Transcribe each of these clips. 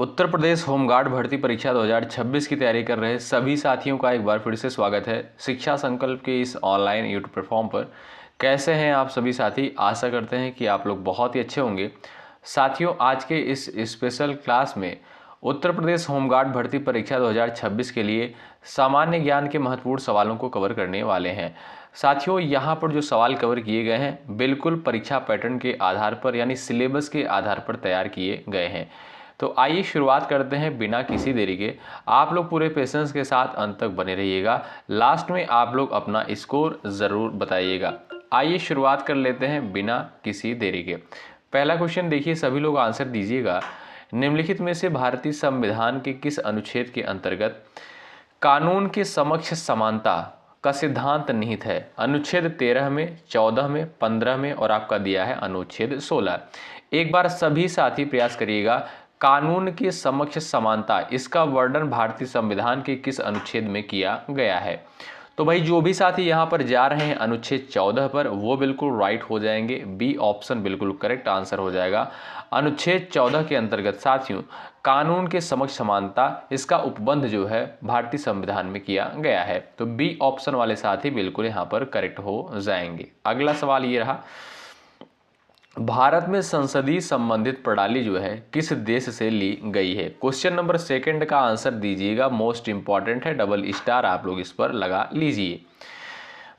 Uttar Pradesh home guard भर्ती परीक्षा 2026 की तैयारी कर रहे सभी साथियों का एक बार फिर से स्वागत है शिक्षा संकल्प के इस ऑनलाइन यूट्यूब प्लेटफॉर्म पर। कैसे हैं आप सभी साथी? आशा करते हैं कि आप लोग बहुत ही अच्छे होंगे। साथियों, आज के इस स्पेशल क्लास में उत्तर प्रदेश होमगार्ड भर्ती परीक्षा 2026 के लिए सामान्य ज्ञान के महत्वपूर्ण सवालों को कवर करने वाले हैं। साथियों, यहाँ पर जो सवाल कवर किए गए हैं बिल्कुल परीक्षा पैटर्न के आधार पर यानी सिलेबस के आधार पर तैयार किए गए हैं। तो आइए शुरुआत करते हैं बिना किसी देरी के। आप लोग पूरे पेशेंस के साथ अंत तक बने रहिएगा। लास्ट में आप लोग अपना स्कोर ज़रूर बताइएगा। आइए शुरुआत कर लेते हैं बिना किसी देरी के। पहला क्वेश्चन देखिए, सभी लोग आंसर दीजिएगा। निम्नलिखित में से भारतीय संविधान के किस अनुच्छेद के अंतर्गत कानून के समक्ष समानता का सिद्धांत निहित है? अनुच्छेद 13 में, 14 में, 15 में और आपका दिया है अनुच्छेद 16। एक बार सभी साथी प्रयास करिएगा। कानून के समक्ष समानता, इसका वर्णन भारतीय संविधान के किस अनुच्छेद में किया गया है? तो भाई जो भी साथी यहाँ पर जा रहे हैं अनुच्छेद 14 पर वो बिल्कुल राइट हो जाएंगे। बी ऑप्शन बिल्कुल करेक्ट आंसर हो जाएगा। अनुच्छेद 14 के अंतर्गत साथियों कानून के समक्ष समानता, इसका उपबंध जो है भारतीय संविधान में किया गया है। तो बी ऑप्शन वाले साथी बिल्कुल यहाँ पर करेक्ट हो जाएंगे। अगला सवाल ये रहा, भारत में संसदीय संबंधित प्रणाली जो है किस देश से ली गई है? क्वेश्चन नंबर सेकंड का आंसर दीजिएगा, मोस्ट इंपॉर्टेंट है, डबल स्टार आप लोग इस पर लगा लीजिए।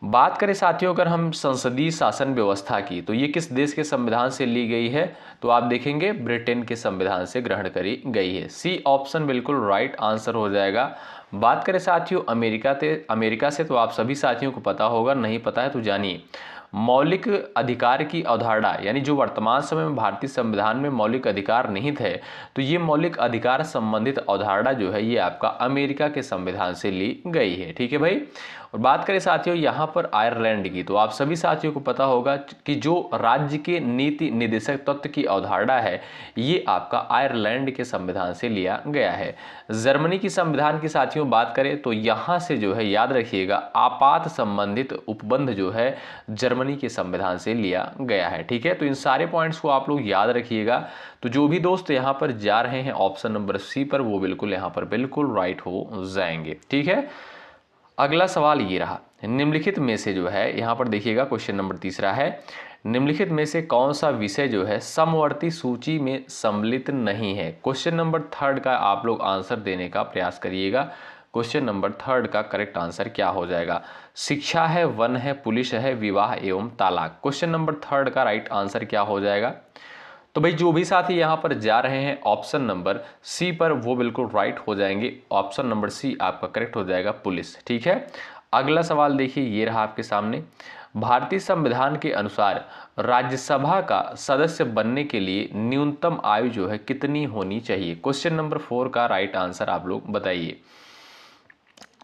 बात करें साथियों अगर हम संसदीय शासन व्यवस्था की, तो ये किस देश के संविधान से ली गई है? तो आप देखेंगे ब्रिटेन के संविधान से ग्रहण करी गई है। सी ऑप्शन बिल्कुल राइट आंसर हो जाएगा। बात करें साथियों अमेरिका से, तो आप सभी साथियों को पता होगा, नहीं पता है तो जानिए। मौलिक अधिकार की अवधारणा यानी जो वर्तमान समय में भारतीय संविधान में मौलिक अधिकार निहित है, तो ये मौलिक अधिकार संबंधित अवधारणा जो है ये आपका अमेरिका के संविधान से ली गई है। ठीक है भाई। और बात करें साथियों यहाँ पर आयरलैंड की, तो आप सभी साथियों को पता होगा कि जो राज्य के नीति निर्देशक तत्व की अवधारणा है ये आपका आयरलैंड के संविधान से लिया गया है। जर्मनी की संविधान की साथियों बात करें तो यहाँ से जो है याद रखिएगा आपात संबंधित उपबंध जो है जर्मनी के संविधान से लिया गया है। ठीक है, तो इन सारे पॉइंट्स को आप लोग याद रखिएगा। तो जो भी दोस्त यहाँ पर जा रहे हैं ऑप्शन नंबर सी पर वो बिल्कुल यहाँ पर बिल्कुल राइट हो जाएंगे। ठीक है, अगला सवाल ये रहा, निम्नलिखित में से जो है यहाँ पर देखिएगा क्वेश्चन नंबर तीसरा है, निम्नलिखित में से कौन सा विषय जो है समवर्ती सूची में सम्मिलित नहीं है? क्वेश्चन नंबर थर्ड का आप लोग आंसर देने का प्रयास करिएगा। क्वेश्चन नंबर थर्ड का करेक्ट आंसर क्या हो जाएगा? शिक्षा है, वन है, पुलिस है, विवाह एवं तालाक। क्वेश्चन नंबर थर्ड का राइट आंसर क्या हो जाएगा? तो भाई जो भी साथी यहाँ पर जा रहे हैं ऑप्शन नंबर सी पर वो बिल्कुल राइट हो जाएंगे। ऑप्शन नंबर सी आपका करेक्ट हो जाएगा, पुलिस। ठीक है, अगला सवाल देखिए ये रहा आपके सामने, भारतीय संविधान के अनुसार राज्यसभा का सदस्य बनने के लिए न्यूनतम आयु जो है कितनी होनी चाहिए? क्वेश्चन नंबर 4 का राइट आंसर आप लोग बताइए।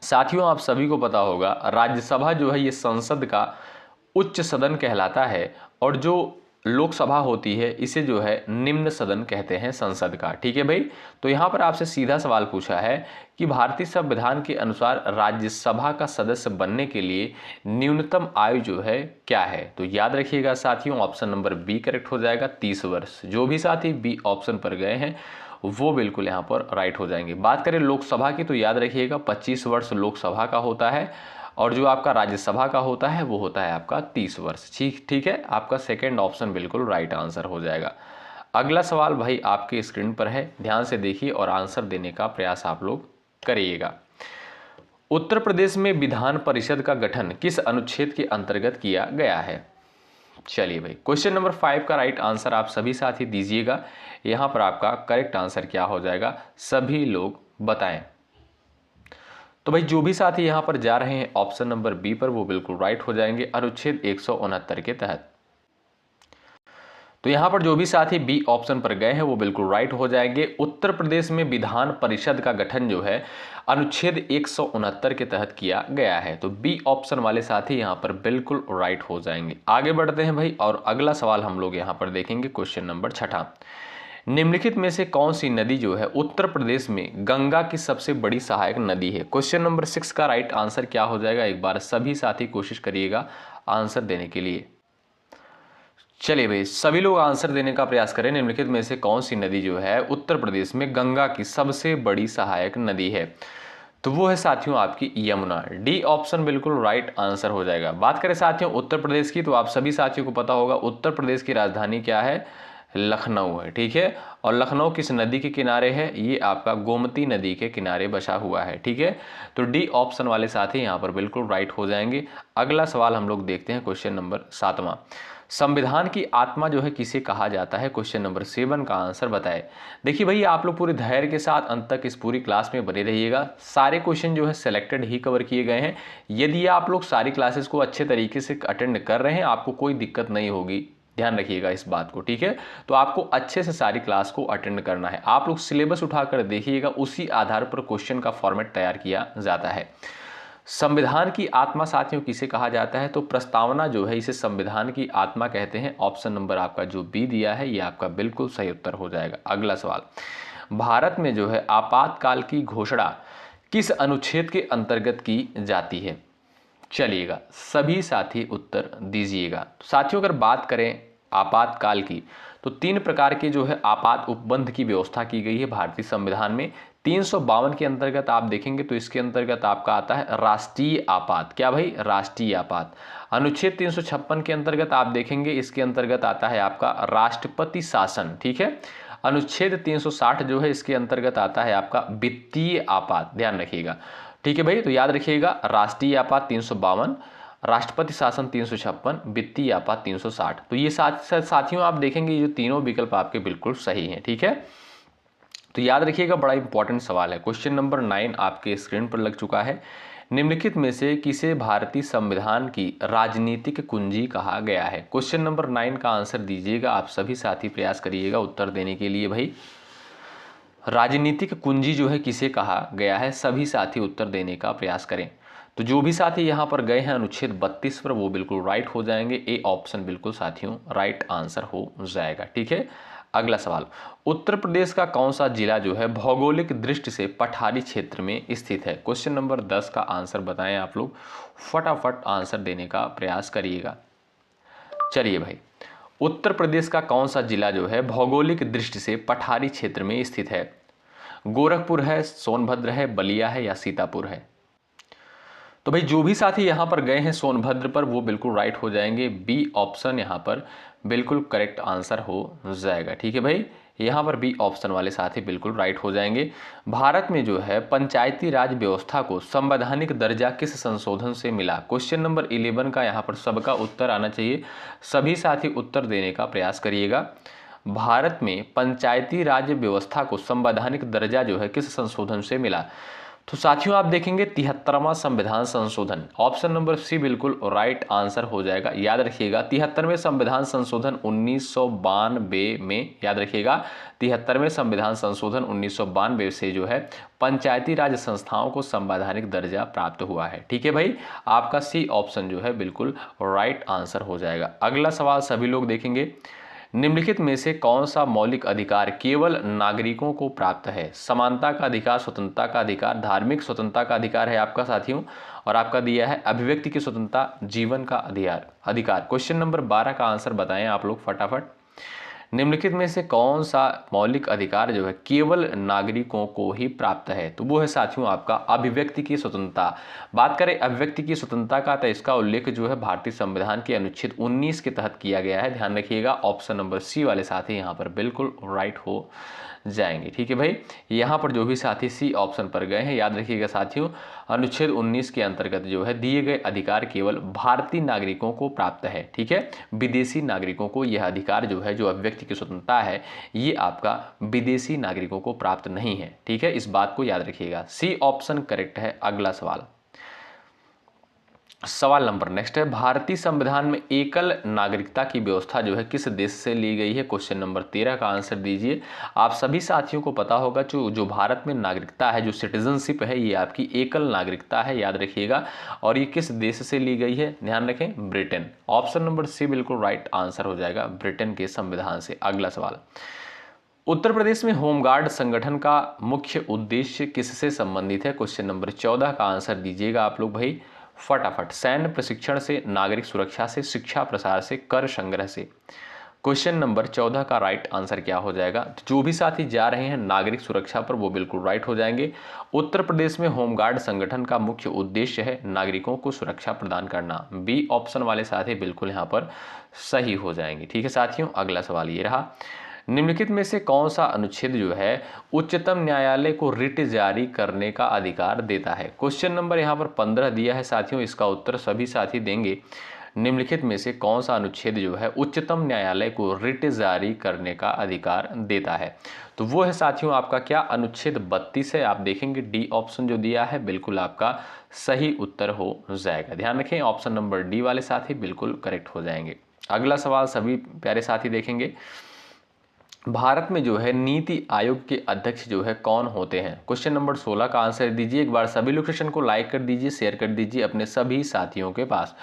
साथियों आप सभी को पता होगा राज्यसभा जो है ये संसद का उच्च सदन कहलाता है और जो लोकसभा होती है इसे जो है निम्न सदन कहते हैं संसद का। ठीक है भाई, तो यहाँ पर आपसे सीधा सवाल पूछा है कि भारतीय संविधान के अनुसार राज्यसभा का सदस्य बनने के लिए न्यूनतम आयु जो है क्या है? तो याद रखिएगा साथियों ऑप्शन नंबर बी करेक्ट हो जाएगा, 30 वर्ष। जो भी साथी बी ऑप्शन पर गए हैं वो बिल्कुल यहाँ पर राइट हो जाएंगे। बात करें लोकसभा की तो याद रखिएगा 25 वर्ष लोकसभा का होता है और जो आपका राज्यसभा का होता है वो होता है आपका 30 वर्ष। ठीक है, आपका सेकंड ऑप्शन बिल्कुल राइट आंसर हो जाएगा। अगला सवाल भाई आपके स्क्रीन पर है, ध्यान से देखिए और आंसर देने का प्रयास आप लोग करिएगा। उत्तर प्रदेश में विधान परिषद का गठन किस अनुच्छेद के अंतर्गत किया गया है? चलिए भाई, क्वेश्चन नंबर 5 का राइट आंसर आप सभी साथी दीजिएगा। यहाँ पर आपका करेक्ट आंसर क्या हो जाएगा सभी लोग बताएं। तो भाई जो भी साथी यहाँ पर जा रहे हैं ऑप्शन नंबर बी पर वो बिल्कुल राइट हो जाएंगे, अनुच्छेद 169 के तहत। तो यहाँ पर जो भी साथी बी ऑप्शन पर गए हैं वो बिल्कुल राइट हो जाएंगे। उत्तर प्रदेश में विधान परिषद का गठन जो है अनुच्छेद 169 के तहत किया गया है। तो बी ऑप्शन वाले साथी यहाँ पर बिल्कुल राइट हो जाएंगे। आगे बढ़ते हैं भाई और अगला सवाल हम लोग यहाँ पर देखेंगे, क्वेश्चन नंबर 6। निम्नलिखित में से कौन सी नदी जो है उत्तर प्रदेश में गंगा की सबसे बड़ी सहायक नदी है? क्वेश्चन नंबर 6 का राइट आंसर क्या हो जाएगा? एक बार सभी साथी कोशिश करिएगा आंसर देने के लिए। चलिए भाई, सभी लोग आंसर देने का प्रयास करें। निम्नलिखित में से कौन सी नदी जो है उत्तर प्रदेश में गंगा की सबसे बड़ी सहायक नदी है? तो वो है साथियों आपकी यमुना। डी ऑप्शन बिल्कुल राइट आंसर हो जाएगा। बात करें साथियों उत्तर प्रदेश की, तो आप सभी साथियों को पता होगा उत्तर प्रदेश की राजधानी क्या है? लखनऊ है, ठीक है। और लखनऊ किस नदी के किनारे है? ये आपका गोमती नदी के किनारे बसा हुआ है, ठीक है। तो डी ऑप्शन वाले साथी यहाँ पर बिल्कुल राइट हो जाएंगे। अगला सवाल हम लोग देखते हैं, क्वेश्चन नंबर 7वां। संविधान की आत्मा जो है किसे कहा जाता है? क्वेश्चन नंबर 7 का आंसर बताएं। देखिए भाई, आप लोग पूरे धैर्य के साथ अंत तक इस पूरी क्लास में बने रहिएगा। सारे क्वेश्चन जो है सिलेक्टेड ही कवर किए गए हैं। यदि आप लोग सारी क्लासेस को अच्छे तरीके से अटेंड कर रहे हैं, आपको कोई दिक्कत नहीं होगी। ध्यान रखिएगा इस बात को, ठीक है। तो आपको अच्छे से सारी क्लास को अटेंड करना है। आप लोग सिलेबस उठाकर देखिएगा, उसी आधार पर क्वेश्चन का फॉर्मेट तैयार किया जाता है। संविधान की आत्मा साथियों किसे कहा जाता है? तो प्रस्तावना जो है इसे संविधान की आत्मा कहते हैं। ऑप्शन नंबर आपका जो बी दिया है ये आपका बिल्कुल सही उत्तर हो जाएगा। अगला सवाल, भारत में जो है आपातकाल की घोषणा किस अनुच्छेद के अंतर्गत की जाती है? चलिएगा, सभी साथी उत्तर दीजिएगा। साथियों अगर बात करें आपातकाल की, तो 3 प्रकार के जो है आपात उपबंध की व्यवस्था की गई है भारतीय संविधान में। 352 के अंतर्गत आप देखेंगे तो इसके अंतर्गत आपका आता है राष्ट्रीय आपात। क्या भाई? राष्ट्रीय आपात। अनुच्छेद 356 के अंतर्गत आप देखेंगे, इसके अंतर्गत आता है आपका राष्ट्रपति शासन, ठीक है। अनुच्छेद 360 जो है इसके अंतर्गत आता है आपका वित्तीय आपात। ध्यान रखिएगा, ठीक है भाई। तो याद रखिएगा, राष्ट्रीय आपात 352, राष्ट्रपति शासन 356, वित्तीय आपात 360। तो ये साथियों आप देखेंगे ये जो तीनों विकल्प आपके बिल्कुल सही हैं, ठीक है। तो याद रखिएगा, बड़ा इंपॉर्टेंट सवाल है। क्वेश्चन नंबर 9 आपके स्क्रीन पर लग चुका है। निम्नलिखित में से किसे भारतीय संविधान की राजनीतिक कुंजी कहा गया है? क्वेश्चन नंबर 9 का आंसर दीजिएगा। आप सभी साथी प्रयास करिएगा उत्तर देने के लिए। भाई, राजनीतिक कुंजी जो है किसे कहा गया है? सभी साथी उत्तर देने का प्रयास करें। तो जो भी साथी यहाँ पर गए हैं अनुच्छेद 32 पर, वो बिल्कुल राइट हो जाएंगे। ए ऑप्शन बिल्कुल साथियों राइट आंसर हो जाएगा, ठीक है। अगला सवाल, उत्तर प्रदेश का कौन सा जिला जो है भौगोलिक दृष्टि से पठारी क्षेत्र में स्थित है? क्वेश्चन नंबर 10 का आंसर बताएं। आप लोग फटाफट आंसर देने का प्रयास करिएगा। चलिए भाई, उत्तर प्रदेश का कौन सा जिला जो है भौगोलिक दृष्टि से पठारी क्षेत्र में स्थित है? गोरखपुर है, सोनभद्र है, बलिया है या सीतापुर है? तो भाई जो भी साथी यहाँ पर गए हैं सोनभद्र पर, वो बिल्कुल राइट हो जाएंगे। बी ऑप्शन यहाँ पर बिल्कुल करेक्ट आंसर हो जाएगा, ठीक है भाई। यहाँ पर बी ऑप्शन वाले साथी बिल्कुल राइट हो जाएंगे। भारत में जो है पंचायती राज व्यवस्था को संवैधानिक दर्जा किस संशोधन से मिला? क्वेश्चन नंबर 11 का यहाँ पर सबका उत्तर आना चाहिए। सभी साथी उत्तर देने का प्रयास करिएगा। भारत में पंचायती राज व्यवस्था को संवैधानिक दर्जा जो है किस संशोधन से मिला? तो साथियों आप देखेंगे 73वां संविधान संशोधन। ऑप्शन नंबर सी बिल्कुल राइट आंसर हो जाएगा। याद रखिएगा 73वें संविधान संशोधन 1992 में, याद रखिएगा 73वें संविधान संशोधन 1992 से जो है पंचायती राज संस्थाओं को संवैधानिक दर्जा प्राप्त हुआ है, ठीक है भाई। आपका सी ऑप्शन जो है बिल्कुल राइट आंसर हो जाएगा। अगला सवाल सभी लोग देखेंगे, निम्नलिखित में से कौन सा मौलिक अधिकार केवल नागरिकों को प्राप्त है? समानता का अधिकार, स्वतंत्रता का अधिकार, धार्मिक स्वतंत्रता का अधिकार है आपका साथियों, और आपका दिया है अभिव्यक्ति की स्वतंत्रता, जीवन का अधिकार। क्वेश्चन नंबर 12 का आंसर बताएं आप लोग फटाफट। निम्नलिखित में से कौन सा मौलिक अधिकार जो है केवल नागरिकों को ही प्राप्त है? तो वो है साथियों आपका अभिव्यक्ति की स्वतंत्रता। बात करें अभिव्यक्ति की स्वतंत्रता का, तो इसका उल्लेख जो है भारतीय संविधान के अनुच्छेद 19 के तहत किया गया है। ध्यान रखिएगा, ऑप्शन नंबर सी वाले साथी यहाँ पर बिल्कुल राइट हो जाएंगे, ठीक है भाई। यहाँ पर जो भी साथी सी ऑप्शन पर गए हैं, याद रखिएगा साथियों अनुच्छेद 19 के अंतर्गत जो है दिए गए अधिकार केवल भारतीय नागरिकों को प्राप्त है, ठीक है। विदेशी नागरिकों को यह अधिकार जो है, जो अभिव्यक्ति की स्वतंत्रता है, ये आपका विदेशी नागरिकों को प्राप्त नहीं है, ठीक है। इस बात को याद रखिएगा। सी ऑप्शन करेक्ट है। अगला सवाल नंबर नेक्स्ट है, भारतीय संविधान में एकल नागरिकता की व्यवस्था जो है किस देश से ली गई है? क्वेश्चन नंबर 13 का आंसर दीजिए। आप सभी साथियों को पता होगा जो भारत में नागरिकता है, जो सिटीजनशिप है, ये आपकी एकल नागरिकता है, याद रखिएगा। और ये किस देश से ली गई है? ध्यान रखें, ब्रिटेन। ऑप्शन नंबर सी बिल्कुल राइट आंसर हो जाएगा, ब्रिटेन के संविधान से। अगला सवाल, उत्तर प्रदेश में होमगार्ड संगठन का मुख्य उद्देश्य किससे संबंधित है? क्वेश्चन नंबर 14 का आंसर दीजिएगा आप लोग भाई फटाफट। सैन्य प्रशिक्षण से, नागरिक सुरक्षा से, शिक्षा प्रसार से, कर संग्रह से। क्वेश्चन नंबर 14 का राइट आंसर क्या हो जाएगा? तो जो भी साथी जा रहे हैं नागरिक सुरक्षा पर वो बिल्कुल राइट हो जाएंगे। उत्तर प्रदेश में होमगार्ड संगठन का मुख्य उद्देश्य है नागरिकों को सुरक्षा प्रदान करना। बी ऑप्शन वाले साथी बिल्कुल यहाँ पर सही हो जाएंगे। ठीक है साथियों, अगला सवाल ये रहा, निम्नलिखित में से कौन सा अनुच्छेद जो है उच्चतम न्यायालय को रिट जारी करने का अधिकार देता है? क्वेश्चन नंबर यहाँ पर 15 दिया है साथियों, इसका उत्तर सभी साथी देंगे। निम्नलिखित में से कौन सा अनुच्छेद जो है उच्चतम न्यायालय को रिट जारी करने का अधिकार देता है? तो वो है साथियों आपका क्या, अनुच्छेद 32 है। आप देखेंगे डी ऑप्शन जो दिया है बिल्कुल आपका सही उत्तर हो जाएगा। ध्यान रखें, ऑप्शन नंबर डी वाले साथी बिल्कुल करेक्ट हो जाएंगे। अगला सवाल सभी प्यारे साथी देखेंगे, भारत में जो है नीति आयोग के अध्यक्ष जो है कौन होते हैं? क्वेश्चन नंबर 16 का आंसर दीजिए। एक बार सभी लोग सेशन को लाइक कर दीजिए, शेयर कर दीजिए अपने सभी साथियों के पास।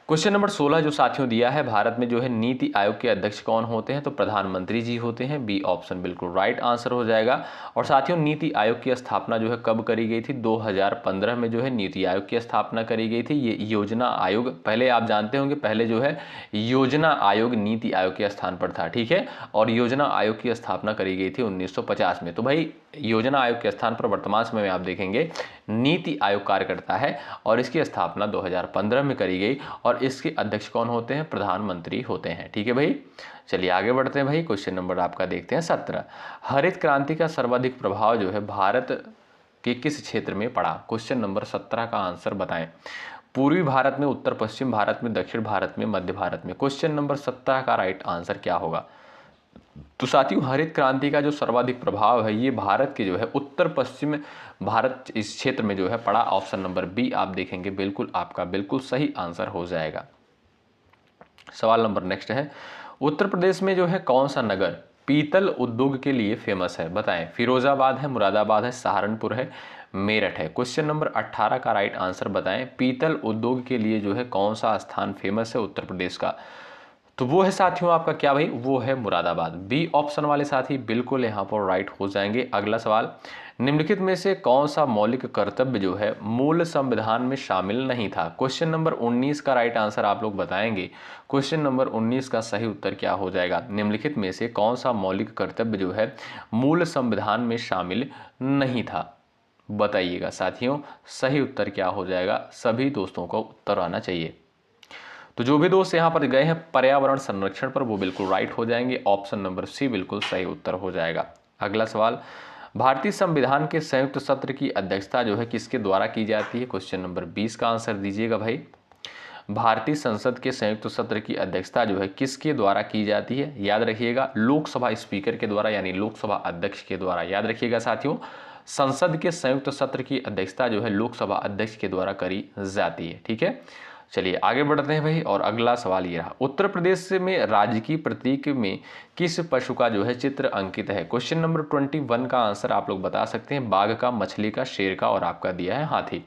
क्वेश्चन नंबर 16 जो साथियों दिया है, भारत में जो है नीति आयोग के अध्यक्ष कौन होते हैं? तो प्रधानमंत्री जी होते हैं। बी ऑप्शन बिल्कुल राइट आंसर हो जाएगा। और साथियों नीति आयोग की स्थापना जो है कब करी गई थी? 2015 में जो है नीति आयोग की स्थापना करी गई थी। ये योजना आयोग, पहले आप जानते होंगे पहले जो है योजना आयोग नीति आयोग के स्थान पर था। ठीक है, और योजना आयोग की स्थापना करी गई थी 1950 में। तो भाई योजना आयोग के स्थान पर वर्तमान समय में आप देखेंगे नीति आयोग कार्य करता है और इसकी स्थापना 2015 में करी गई और इसके अध्यक्ष कौन होते हैं? प्रधानमंत्री होते हैं। ठीक है भाई, चलिए आगे बढ़ते हैं भाई। क्वेश्चन नंबर आपका देखते हैं 17, हरित क्रांति का सर्वाधिक प्रभाव जो है भारत के किस क्षेत्र में पड़ा? क्वेश्चन नंबर 17 का आंसर बताएं। पूर्वी भारत में, उत्तर पश्चिम भारत में, दक्षिण भारत में, मध्य भारत में। क्वेश्चन नंबर 17 का राइट आंसर क्या होगा? तो साथियों हरित क्रांति का जो सर्वाधिक प्रभाव है ये भारत के जो है उत्तर पश्चिम भारत इस क्षेत्र में जो है पड़ा। ऑप्शन नंबर बी आप देखेंगे बिल्कुल आपका बिल्कुल सही आंसर हो जाएगा। सवाल नंबर नेक्स्ट है, उत्तर प्रदेश में जो है कौन सा नगर पीतल उद्योग के लिए फेमस है? बताएं। फिरोजाबाद है, मुरादाबाद है, सहारनपुर है, मेरठ है। क्वेश्चन नंबर 18 का राइट आंसर बताएं, पीतल उद्योग के लिए जो है कौन सा स्थान फेमस है उत्तर प्रदेश का? तो वो है साथियों आपका क्या भाई, वो है मुरादाबाद। बी ऑप्शन वाले साथी बिल्कुल यहाँ पर राइट हो जाएंगे। अगला सवाल, निम्नलिखित में से कौन सा मौलिक कर्तव्य जो है मूल संविधान में शामिल नहीं था? क्वेश्चन नंबर 19 का राइट आंसर आप लोग बताएंगे। क्वेश्चन नंबर 19 का सही उत्तर क्या हो जाएगा? निम्नलिखित में से कौन सा मौलिक कर्तव्य जो है मूल संविधान में शामिल नहीं था? बताइएगा साथियों, सही उत्तर क्या हो जाएगा? सभी दोस्तों को उत्तर आना चाहिए। तो जो भी दोस्त यहाँ पर गए हैं पर्यावरण संरक्षण पर वो बिल्कुल राइट हो जाएंगे। ऑप्शन नंबर सी बिल्कुल सही उत्तर हो जाएगा। अगला सवाल, भारतीय संविधान के संयुक्त सत्र की अध्यक्षता जो है किसके द्वारा की जाती है? क्वेश्चन नंबर 20 का आंसर दीजिएगा भाई। भारतीय संसद के संयुक्त सत्र की अध्यक्षता जो है किसके द्वारा की जाती है? याद रखिएगा लोकसभा स्पीकर के द्वारा यानी लोकसभा अध्यक्ष के द्वारा। याद रखिएगा साथियों, संसद के संयुक्त सत्र की अध्यक्षता जो है लोकसभा अध्यक्ष के द्वारा करी जाती है। ठीक है, चलिए आगे बढ़ते हैं भाई। और अगला सवाल ये रहा, उत्तर प्रदेश में राजकीय प्रतीक में किस पशु का जो है चित्र अंकित है? क्वेश्चन नंबर 21 का आंसर आप लोग बता सकते हैं। बाघ का, मछली का, शेर का और आपका दिया है हाथी।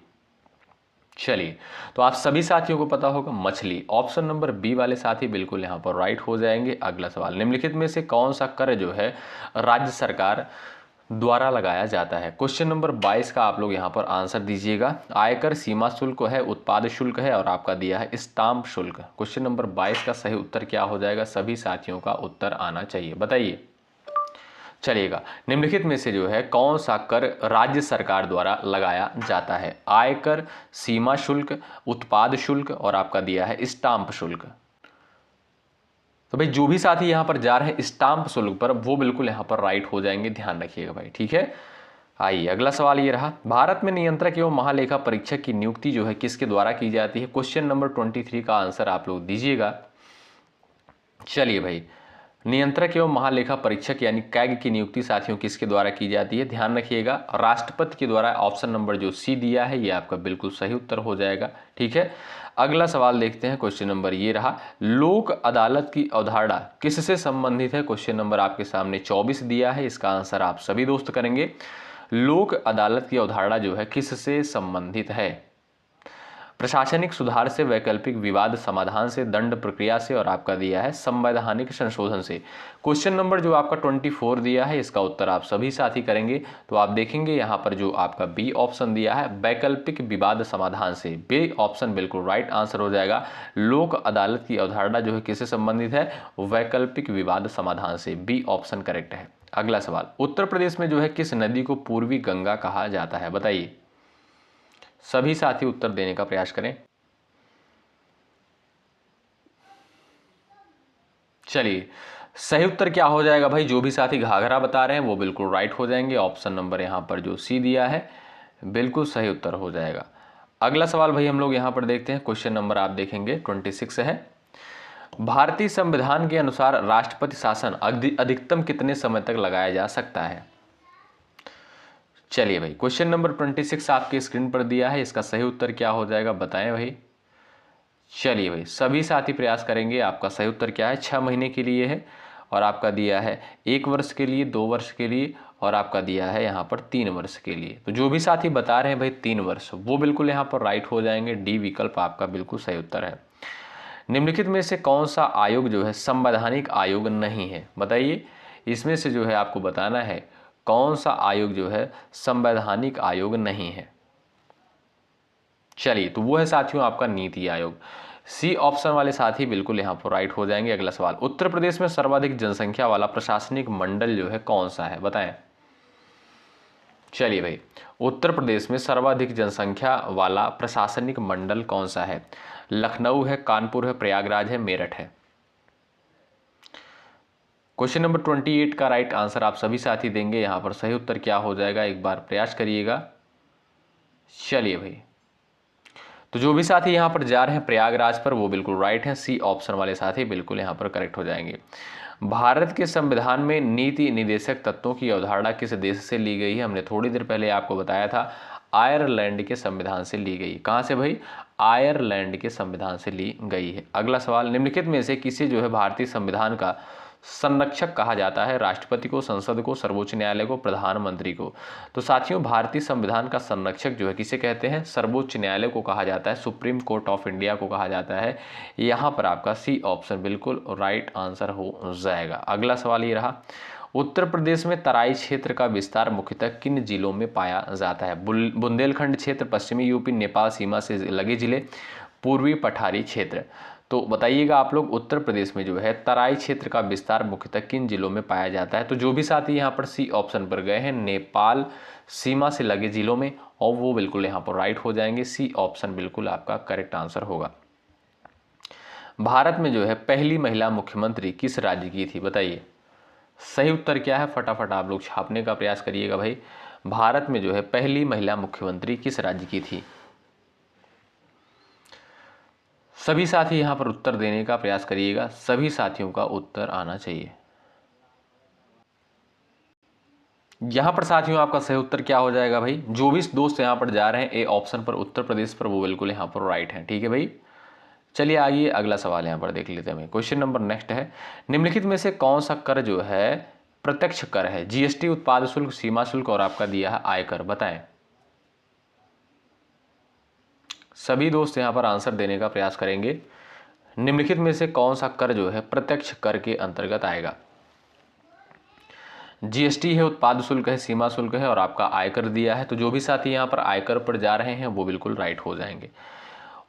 चलिए, तो आप सभी साथियों को पता होगा मछली। ऑप्शन नंबर बी वाले साथी बिल्कुल यहाँ पर राइट हो जाएंगे। अगला सवाल, निम्नलिखित में से कौन सा कर जो है राज्य सरकार द्वारा लगाया जाता है? क्वेश्चन नंबर 22 का आप लोग यहाँ पर आंसर दीजिएगा। आयकर, सीमा शुल्क है, उत्पाद शुल्क है और आपका दिया है स्टाम्प शुल्क। क्वेश्चन नंबर 22 का सही उत्तर क्या हो जाएगा? सभी साथियों का उत्तर आना चाहिए, बताइए। चलिएगा, निम्नलिखित में से जो है कौन सा कर राज्य सरकार द्वारा लगाया जाता है? आयकर, सीमा शुल्क, उत्पाद शुल्क और आपका दिया है स्टाम्प शुल्क। तो भाई जो भी साथी यहाँ पर जा रहे हैं स्टाम्प शुल्क पर वो बिल्कुल यहाँ पर राइट हो जाएंगे, ध्यान रखिएगा भाई। ठीक है, आइए अगला सवाल ये रहा, भारत में नियंत्रक एवं महालेखा परीक्षक की नियुक्ति जो है किसके द्वारा की जाती है? क्वेश्चन नंबर 23 का आंसर आप लोग दीजिएगा। चलिए भाई, नियंत्रक एवं महालेखा परीक्षक यानी कैग की नियुक्ति साथियों किसके द्वारा की जाती है? ध्यान रखिएगा राष्ट्रपति के द्वारा। ऑप्शन नंबर जो सी दिया है ये आपका बिल्कुल सही उत्तर हो जाएगा। ठीक है, अगला सवाल देखते हैं। क्वेश्चन नंबर ये रहा, लोक अदालत की अवधारणा किससे संबंधित है? क्वेश्चन नंबर आपके सामने 24 दिया है, इसका आंसर आप सभी दोस्त करेंगे। लोक अदालत की अवधारणा जो है किससे संबंधित है? प्रशासनिक सुधार से, वैकल्पिक विवाद समाधान से, दंड प्रक्रिया से और आपका दिया है संवैधानिक संशोधन से। क्वेश्चन नंबर जो आपका 24 दिया है इसका उत्तर आप सभी साथी करेंगे। तो आप देखेंगे यहाँ पर जो आपका बी ऑप्शन दिया है वैकल्पिक विवाद समाधान से, बी ऑप्शन बिल्कुल राइट आंसर हो जाएगा। लोक अदालत की अवधारणा जो है किससे संबंधित है, वैकल्पिक विवाद समाधान से, बी ऑप्शन करेक्ट है। अगला सवाल, उत्तर प्रदेश में जो है किस नदी को पूर्वी गंगा कहा जाता है, बताइए। सभी साथी उत्तर देने का प्रयास करें। चलिए, सही उत्तर क्या हो जाएगा भाई, जो भी साथी घाघरा बता रहे हैं वो बिल्कुल राइट हो जाएंगे। ऑप्शन नंबर यहाँ पर जो सी दिया है बिल्कुल सही उत्तर हो जाएगा। अगला सवाल भाई हम लोग यहाँ पर देखते हैं। क्वेश्चन नंबर आप देखेंगे 26 है। भारतीय संविधान के अनुसार राष्ट्रपति शासन अधिकतम कितने समय तक लगाया जा सकता है। चलिए भाई, क्वेश्चन नंबर 26 आपके स्क्रीन पर दिया है, इसका सही उत्तर क्या हो जाएगा बताएं भाई। चलिए भाई, सभी साथी प्रयास करेंगे। आपका सही उत्तर क्या है, 6 महीने के लिए है और आपका दिया है 1 वर्ष के लिए, 2 वर्ष के लिए और आपका दिया है यहाँ पर 3 वर्ष के लिए। तो जो भी साथी बता रहे हैं भाई 3 वर्ष, वो बिल्कुल यहाँ पर राइट हो जाएंगे। डी विकल्प आपका बिल्कुल सही उत्तर है। निम्नलिखित में से कौन सा आयोग जो है संवैधानिक आयोग नहीं है, बताइए। इसमें से जो है आपको बताना है कौन सा आयोग जो है संवैधानिक आयोग नहीं है। चलिए, तो वो है साथियों आपका नीति आयोग। सी ऑप्शन वाले साथी बिल्कुल यहाँ पर राइट हो जाएंगे। अगला सवाल, उत्तर प्रदेश में सर्वाधिक जनसंख्या वाला प्रशासनिक मंडल जो है कौन सा है, बताएं। चलिए भाई, उत्तर प्रदेश में सर्वाधिक जनसंख्या वाला प्रशासनिक मंडल कौन सा है। लखनऊ है, कानपुर है, प्रयागराज है, मेरठ है। क्वेश्चन नंबर 28 का राइट आंसर आप सभी साथी देंगे। यहाँ पर सही उत्तर क्या हो जाएगा, एक बार प्रयास करिएगा। चलिए भाई, तो जो भी साथी यहाँ पर जा रहे हैं प्रयागराज पर वो बिल्कुल राइट है। सी ऑप्शन वाले साथी बिल्कुल यहाँ पर करेक्ट हो जाएंगे। भारत के संविधान में नीति निदेशक तत्वों की अवधारणा किस देश से ली गई है, हमने थोड़ी देर पहले आपको बताया था आयरलैंड के संविधान से ली गई। कहाँ से भाई, आयरलैंड के संविधान से ली गई है। अगला सवाल, निम्नलिखित में से किसे जो है भारतीय संविधान का संरक्षक कहा जाता है, राष्ट्रपति को, संसद को, सर्वोच्च न्यायालय को, प्रधानमंत्री को। तो साथियों, भारतीय संविधान का संरक्षक जो है किसे कहते हैं, सर्वोच्च न्यायालय को कहा जाता है, सुप्रीम कोर्ट ऑफ इंडिया को कहा जाता है। यहाँ पर आपका सी ऑप्शन बिल्कुल राइट आंसर हो जाएगा। अगला सवाल ये रहा, उत्तर प्रदेश में तराई क्षेत्र का विस्तार मुख्यतः किन जिलों में पाया जाता है। बुंदेलखंड क्षेत्र, पश्चिमी यूपी नेपाल सीमा से लगे जिले, पूर्वी पठारी क्षेत्र। तो बताइएगा आप लोग, उत्तर प्रदेश में जो है तराई क्षेत्र का विस्तार मुख्यतः किन जिलों में पाया जाता है। तो जो भी साथी यहाँ पर सी ऑप्शन पर गए हैं, नेपाल सीमा से लगे जिलों में, और वो बिल्कुल यहाँ पर राइट हो जाएंगे। सी ऑप्शन बिल्कुल आपका करेक्ट आंसर होगा। भारत में जो है पहली महिला मुख्यमंत्री किस राज्य की थी, बताइए। सही उत्तर क्या है, फटाफट आप लोग छापने का प्रयास करिएगा भाई। भारत में जो है पहली महिला मुख्यमंत्री किस राज्य की थी। सभी साथी यहाँ पर उत्तर देने का प्रयास करिएगा। सभी साथियों का उत्तर आना चाहिए। यहाँ पर साथियों आपका सही उत्तर क्या हो जाएगा भाई, जो भी दोस्त यहाँ पर जा रहे हैं ए ऑप्शन पर उत्तर प्रदेश पर, वो बिल्कुल यहाँ पर राइट है। ठीक है भाई, चलिए आइए अगला सवाल यहाँ पर देख लेते हैं। क्वेश्चन नंबर नेक्स्ट है, निम्नलिखित में से कौन सा कर जो है प्रत्यक्ष कर है। जीएसटी, उत्पाद शुल्क, सीमा शुल्क और आपका दिया है आयकर, बताएं। सभी दोस्त यहाँ पर आंसर देने का प्रयास करेंगे। निम्नलिखित में से कौन सा कर जो है प्रत्यक्ष कर के अंतर्गत आएगा। जीएसटी है, उत्पाद शुल्क है, सीमा शुल्क है और आपका आयकर दिया है। तो जो भी साथी यहाँ पर आयकर पर जा रहे हैं वो बिल्कुल राइट हो जाएंगे।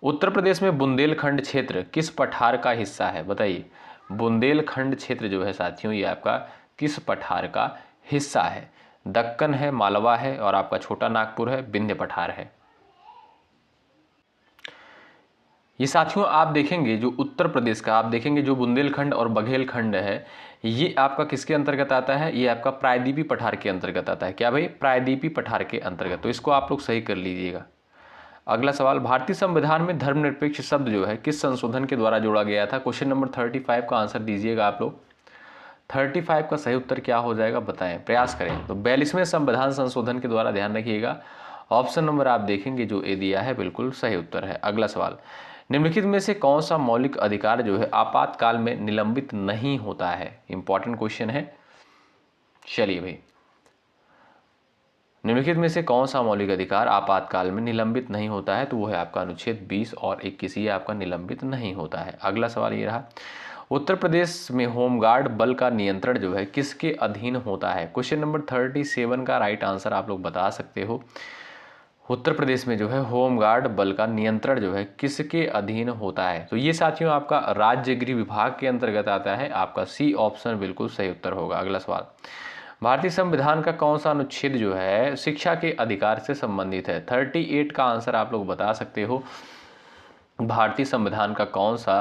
उत्तर प्रदेश में बुंदेलखंड क्षेत्र किस पठार का हिस्सा है, बताइए। बुंदेलखंड क्षेत्र जो है साथियों ये आपका किस पठार का हिस्सा है। दक्कन है, मालवा है और आपका छोटा नागपुर है, विंध्य पठार है। ये साथियों आप देखेंगे जो उत्तर प्रदेश का, आप देखेंगे जो बुंदेलखंड और बघेलखंड है, ये आपका किसके अंतर्गत आता है, ये आपका प्रायद्वीपी पठार के अंतर्गत आता है। क्या भाई, प्रायद्वीपी पठार के अंतर्गत। तो इसको आप लोग सही कर लीजिएगा। अगला सवाल, भारतीय संविधान में धर्मनिरपेक्ष शब्द जो है किस संशोधन के द्वारा जोड़ा गया था। क्वेश्चन नंबर 35 का आंसर दीजिएगा आप लोग। 35 का सही उत्तर क्या हो जाएगा बताएं, प्रयास करें। तो 42वें संविधान संशोधन के द्वारा, ध्यान रखिएगा। ऑप्शन नंबर आप देखेंगे जो ए दिया है बिल्कुल सही उत्तर है। अगला सवाल, निम्नलिखित में से कौन सा मौलिक अधिकार जो है आपातकाल में निलंबित नहीं होता है। इंपॉर्टेंट क्वेश्चन है। चलिए भाई, निम्नलिखित में से कौन सा मौलिक अधिकार आपातकाल में निलंबित नहीं होता है? तो वो है आपका अनुच्छेद 20 और 21, ये आपका निलंबित नहीं होता है। अगला सवाल ये रहा, उत्तर प्रदेश में होमगार्ड बल का नियंत्रण जो है किसके अधीन होता है? क्वेश्चन नंबर 37 का राइट आंसर आप लोग बता सकते हो। उत्तर प्रदेश में जो है होमगार्ड बल का नियंत्रण जो है किसके अधीन होता है? तो ये साथियों आपका राज्य गृह विभाग के अंतर्गत आता है। आपका सी ऑप्शन बिल्कुल सही उत्तर होगा। अगला सवाल, भारतीय संविधान का कौन सा अनुच्छेद जो है शिक्षा के अधिकार से संबंधित है? 38 का आंसर आप लोग बता सकते हो। भारतीय संविधान का कौन सा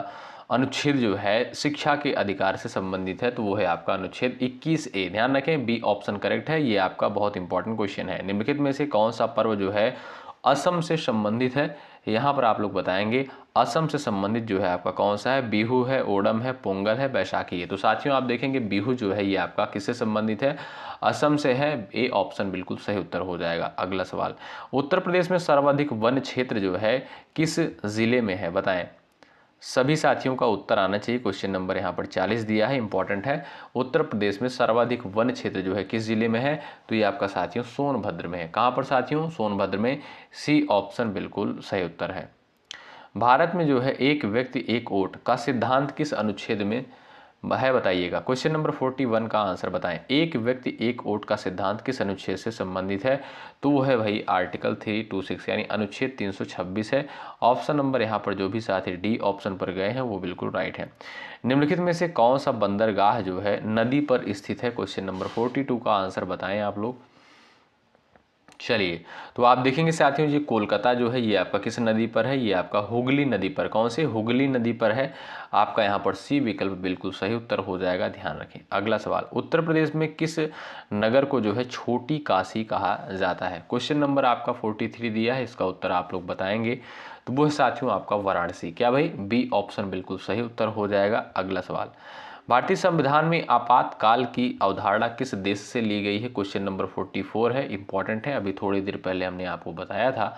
अनुच्छेद जो है शिक्षा के अधिकार से संबंधित है? तो वो है आपका अनुच्छेद 21A। ध्यान रखें, बी ऑप्शन करेक्ट है। ये आपका बहुत इंपॉर्टेंट क्वेश्चन है। निम्नलिखित में से कौन सा पर्व जो है असम से संबंधित है? यहाँ पर आप लोग बताएंगे असम से संबंधित जो है आपका कौन सा है? बिहू है, ओणम है, पोंगल है, बैसाखी है। तो साथियों आप देखेंगे बिहू जो है ये आपका किससे संबंधित है? असम से है। ए ऑप्शन बिल्कुल सही उत्तर हो जाएगा। अगला सवाल, उत्तर प्रदेश में सर्वाधिक वन क्षेत्र जो है किस जिले में है? बताएं। सभी साथियों का उत्तर आना चाहिए। क्वेश्चन नंबर यहाँ पर 40 दिया है, इंपॉर्टेंट है। उत्तर प्रदेश में सर्वाधिक वन क्षेत्र जो है किस जिले में है? तो ये आपका साथियों सोनभद्र में है। कहाँ पर साथियों? सोनभद्र में। सी ऑप्शन बिल्कुल सही उत्तर है। भारत में जो है एक व्यक्ति एक वोट का सिद्धांत किस अनुच्छेद में है? बताइएगा। क्वेश्चन नंबर 41 का आंसर बताएं। एक व्यक्ति एक वोट का सिद्धांत किस अनुच्छेद से संबंधित है? तो वो है भाई आर्टिकल 326 यानी अनुच्छेद 326 है। ऑप्शन नंबर यहाँ पर जो भी साथी डी ऑप्शन पर गए हैं वो बिल्कुल राइट है। निम्नलिखित में से कौन सा बंदरगाह जो है नदी पर स्थित है? क्वेश्चन नंबर 42 का आंसर बताएं आप लोग। चलिए, तो आप देखेंगे साथियों ये कोलकाता जो है ये आपका किस नदी पर है? ये आपका हुगली नदी पर। कौन से? हुगली नदी पर है। आपका यहाँ पर सी विकल्प बिल्कुल सही उत्तर हो जाएगा, ध्यान रखें। अगला सवाल, उत्तर प्रदेश में किस नगर को जो है छोटी काशी कहा जाता है? क्वेश्चन नंबर आपका 43 दिया है, इसका उत्तर आप लोग बताएंगे। तो वो है साथियों आपका वाराणसी। क्या भाई? बी ऑप्शन बिल्कुल सही उत्तर हो जाएगा। अगला सवाल, भारतीय संविधान में आपातकाल की अवधारणा किस देश से ली गई है? क्वेश्चन नंबर 44 है, इंपॉर्टेंट है। अभी थोड़ी देर पहले हमने आपको बताया था।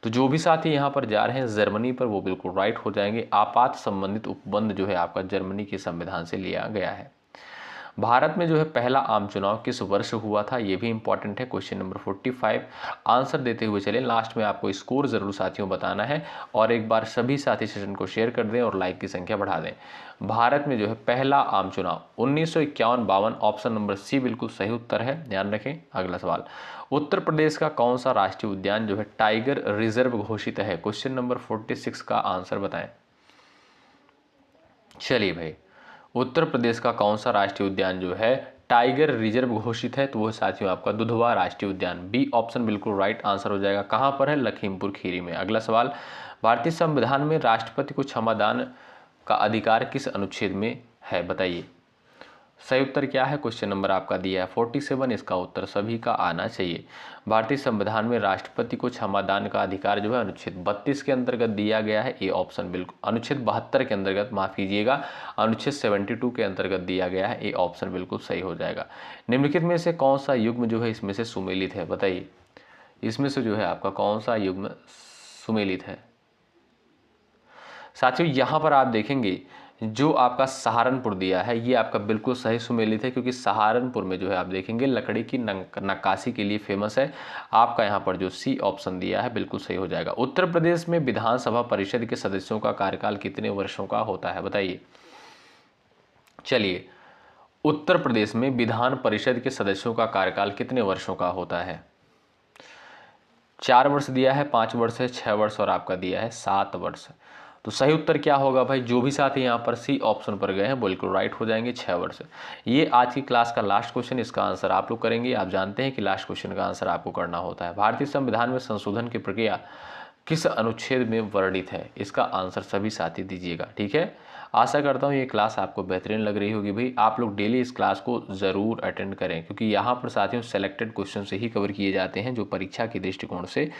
तो जो भी साथी यहाँ पर जा रहे हैं जर्मनी पर वो बिल्कुल राइट हो जाएंगे। आपात संबंधित उपबंध जो है आपका जर्मनी के संविधान से लिया गया है। भारत में जो है पहला आम चुनाव किस वर्ष हुआ था? ये भी इंपॉर्टेंट है। क्वेश्चन नंबर 45 आंसर देते हुए चलें। लास्ट में आपको स्कोर जरूर साथियों बताना है और एक बार सभी साथी सेशन को शेयर कर दें और लाइक की संख्या बढ़ा दें। भारत में जो है पहला आम चुनाव 1951-52, ऑप्शन नंबर सी बिल्कुल सही उत्तर है, ध्यान रखें। अगला सवाल, उत्तर प्रदेश का कौन सा राष्ट्रीय उद्यान जो है टाइगर रिजर्व घोषित है? क्वेश्चन नंबर 46 का आंसर बताएं। चलिए भाई, उत्तर प्रदेश का कौन सा राष्ट्रीय उद्यान जो है टाइगर रिजर्व घोषित है? तो वो साथियों आपका दुधवा राष्ट्रीय उद्यान। बी ऑप्शन बिल्कुल राइट आंसर हो जाएगा। कहाँ पर है? लखीमपुर खीरी में। अगला सवाल, भारतीय संविधान में राष्ट्रपति को क्षमादान का अधिकार किस अनुच्छेद में है? बताइए। सही उत्तर क्या है? क्वेश्चन नंबर आपका दिया है 47, इसका उत्तर सभी का आना चाहिए। भारतीय संविधान में राष्ट्रपति को क्षमादान का अधिकार जो है अनुच्छेद 32 के अंतर्गत दिया गया है। ये ऑप्शन बिल्कुल अनुच्छेद 72 के अंतर्गत, माफ कीजिएगा, अनुच्छेद 72 के अंतर्गत दिया गया है। ये ऑप्शन बिल्कुल सही हो जाएगा। निम्नलिखित में से कौन सा युग्म जो है इसमें से सुमेलित है? बताइए, इसमें से जो है आपका कौन सा युग्म सुमेलित है? साथियों यहाँ पर आप देखेंगे जो आपका सहारनपुर दिया है ये आपका बिल्कुल सही सुमेलित है, क्योंकि सहारनपुर में जो है आप देखेंगे लकड़ी की नक्काशी के लिए फेमस है। आपका यहाँ पर जो सी ऑप्शन दिया है बिल्कुल सही हो जाएगा। उत्तर प्रदेश में विधानसभा परिषद के सदस्यों का कार्यकाल कितने वर्षों का होता है? बताइए। चलिए, उत्तर प्रदेश में विधान परिषद के सदस्यों का कार्यकाल कितने वर्षों का होता है? 4 वर्ष दिया है, 5 वर्ष है, 6 वर्ष और आपका दिया है 7 वर्ष। तो सही उत्तर क्या होगा भाई? जो भी साथी यहाँ पर सी ऑप्शन पर गए हैं बिल्कुल राइट हो जाएंगे, 6 वर्ष। ये आज की क्लास का लास्ट क्वेश्चन, इसका आंसर आप लोग करेंगे। आप जानते हैं कि लास्ट क्वेश्चन का आंसर आपको करना होता है। भारतीय संविधान में संशोधन की प्रक्रिया किस अनुच्छेद में वर्णित है? इसका आंसर सभी साथी दीजिएगा, ठीक है। आशा करता हूँ ये क्लास आपको बेहतरीन लग रही होगी। भाई आप लोग डेली इस क्लास को ज़रूर अटेंड करें, क्योंकि यहाँ पर साथियों सेलेक्टेड क्वेश्चन से ही कवर किए जाते हैं जो परीक्षा के दृष्टिकोण से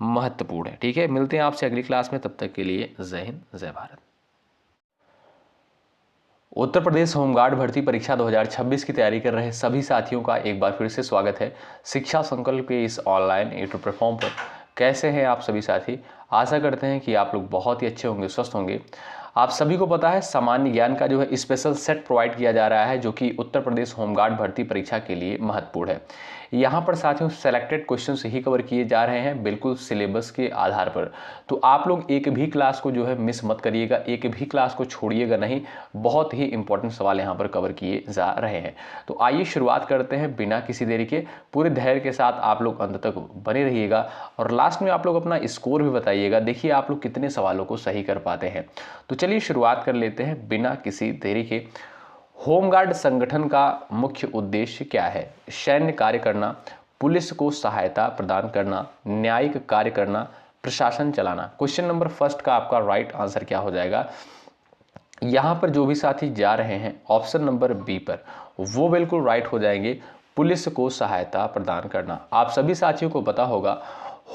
महत्वपूर्ण है, ठीक है। मिलते हैं आपसे अगली क्लास में, तब तक के लिए जय हिंद, जय भारत। उत्तर प्रदेश होमगार्ड भर्ती परीक्षा 2026 की तैयारी कर रहे सभी साथियों का एक बार फिर से स्वागत है शिक्षा संकल्प के इस ऑनलाइन यूट्यूब प्लेटफॉर्म पर। कैसे हैं आप सभी साथी? आशा करते हैं कि आप लोग बहुत ही अच्छे होंगे, स्वस्थ होंगे। आप सभी को पता है सामान्य ज्ञान का जो है स्पेशल सेट प्रोवाइड किया जा रहा है, जो कि उत्तर प्रदेश होमगार्ड भर्ती परीक्षा के लिए महत्वपूर्ण है। यहाँ पर साथियों सेलेक्टेड क्वेश्चंस ही कवर किए जा रहे हैं, बिल्कुल सिलेबस के आधार पर। तो आप लोग एक भी क्लास को जो है मिस मत करिएगा, एक भी क्लास को छोड़िएगा नहीं, बहुत ही इंपॉर्टेंट सवाल यहाँ पर कवर किए जा रहे हैं। तो आइए शुरुआत करते हैं बिना किसी देरी के। पूरे धैर्य के साथ आप लोग अंत तक बने रहिएगा और लास्ट में आप लोग अपना स्कोर भी बताइएगा, देखिए आप लोग कितने सवालों को सही कर पाते हैं। तो चलिए शुरुआत कर लेते हैं बिना किसी देरी के। होमगार्ड संगठन का मुख्य उद्देश्य क्या है? सैन्य कार्य करना, पुलिस को सहायता प्रदान करना, न्यायिक कार्य करना, प्रशासन चलाना। क्वेश्चन नंबर फर्स्ट का आपका राइट आंसर क्या हो जाएगा? यहाँ पर जो भी साथी जा रहे हैं ऑप्शन नंबर बी पर, वो बिल्कुल राइट हो जाएंगे, पुलिस को सहायता प्रदान करना। आप सभी साथियों को पता होगा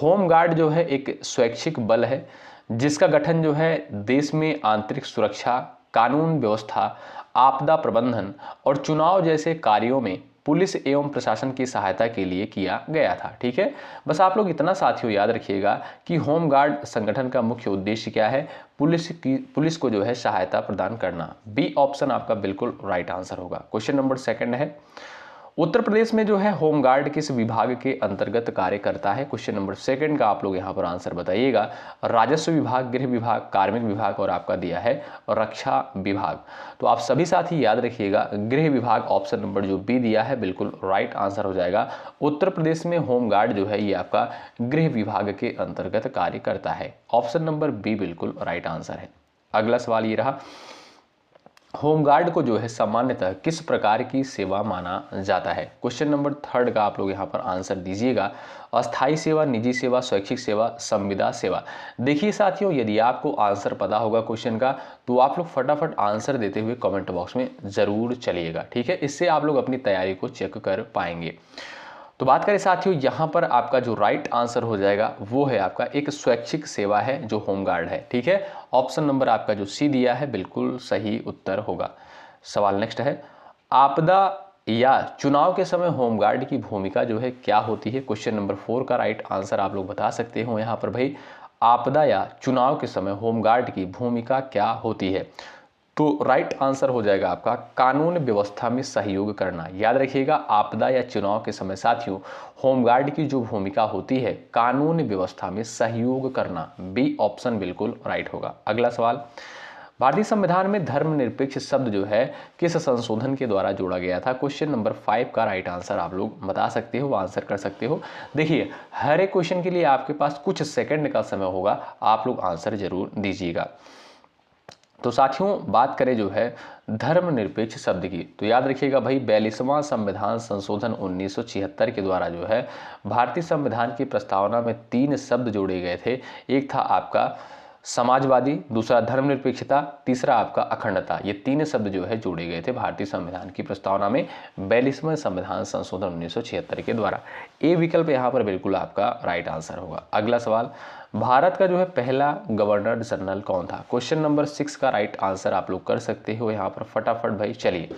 होमगार्ड जो है एक स्वैच्छिक बल है, जिसका गठन जो है देश में आंतरिक सुरक्षा, कानून व्यवस्था, आपदा प्रबंधन और चुनाव जैसे कार्यों में पुलिस एवं प्रशासन की सहायता के लिए किया गया था। ठीक है, बस आप लोग इतना साथियों याद रखिएगा कि होमगार्ड संगठन का मुख्य उद्देश्य क्या है? पुलिस को जो है सहायता प्रदान करना। बी ऑप्शन आपका बिल्कुल राइट आंसर होगा। क्वेश्चन नंबर सेकंड है, उत्तर प्रदेश में जो है होमगार्ड किस विभाग के अंतर्गत कार्य करता है? क्वेश्चन नंबर सेकंड का आप लोग यहाँ पर आंसर बताइएगा। राजस्व विभाग, गृह विभाग, कार्मिक विभाग और आपका दिया है रक्षा विभाग। तो आप सभी साथी याद रखिएगा, गृह विभाग ऑप्शन नंबर जो बी दिया है बिल्कुल राइट आंसर हो जाएगा। उत्तर प्रदेश में होमगार्ड जो है ये आपका गृह विभाग के अंतर्गत कार्य करता है। ऑप्शन नंबर बी बिल्कुल राइट आंसर है। अगला सवाल ये रहा, होमगार्ड को जो है सामान्यतः किस प्रकार की सेवा माना जाता है? क्वेश्चन नंबर थर्ड का आप लोग यहाँ पर आंसर दीजिएगा। अस्थायी सेवा, निजी सेवा, स्वैच्छिक सेवा, संविदा सेवा। देखिए साथियों, यदि आपको आंसर पता होगा क्वेश्चन का तो आप लोग फटाफट आंसर देते हुए कमेंट बॉक्स में जरूर चलिएगा। ठीक है, इससे आप लोग अपनी तैयारी को चेक कर पाएंगे। तो बात करें साथियों, यहाँ पर आपका जो राइट आंसर हो जाएगा वो है आपका एक स्वैच्छिक सेवा है जो होमगार्ड है। ठीक है, ऑप्शन नंबर आपका जो सी दिया है बिल्कुल सही उत्तर होगा। सवाल नेक्स्ट है, आपदा या चुनाव के समय होमगार्ड की भूमिका जो है क्या होती है? क्वेश्चन नंबर 4 का राइट आंसर आप लोग बता सकते हो यहाँ पर भाई, आपदा या चुनाव के समय होमगार्ड की भूमिका क्या होती है? तो राइट आंसर हो जाएगा आपका कानून व्यवस्था में सहयोग करना। याद रखिएगा, आपदा या चुनाव के समय साथियों होमगार्ड की जो भूमिका होती है कानून व्यवस्था में सहयोग करना। बी ऑप्शन बिल्कुल राइट होगा। अगला सवाल, भारतीय संविधान में धर्मनिरपेक्ष शब्द जो है किस संशोधन के द्वारा जोड़ा गया था? क्वेश्चन नंबर 5 का राइट आंसर आप लोग बता सकते हो, आंसर कर सकते हो। देखिए, हर एक क्वेश्चन के लिए आपके पास कुछ सेकंड का समय होगा, आप लोग आंसर जरूर दीजिएगा। तो साथियों बात करें जो है धर्मनिरपेक्ष शब्द की, तो याद रखिएगा भाई 42वां संविधान संशोधन 1976 के द्वारा जो है भारतीय संविधान की प्रस्तावना में 3 शब्द जोड़े गए थे। एक था आपका समाजवादी, दूसरा धर्मनिरपेक्षता, तीसरा आपका अखंडता। ये 3 शब्द जो है जोड़े गए थे भारतीय संविधान की प्रस्तावना में 42वें संविधान संशोधन 1976 के द्वारा। ए विकल्प यहाँ पर बिल्कुल आपका राइट आंसर होगा। अगला सवाल, भारत का जो है पहला गवर्नर जनरल कौन था? क्वेश्चन नंबर 6 का राइट आंसर आप लोग कर सकते हो यहाँ पर फटाफट भाई। चलिए,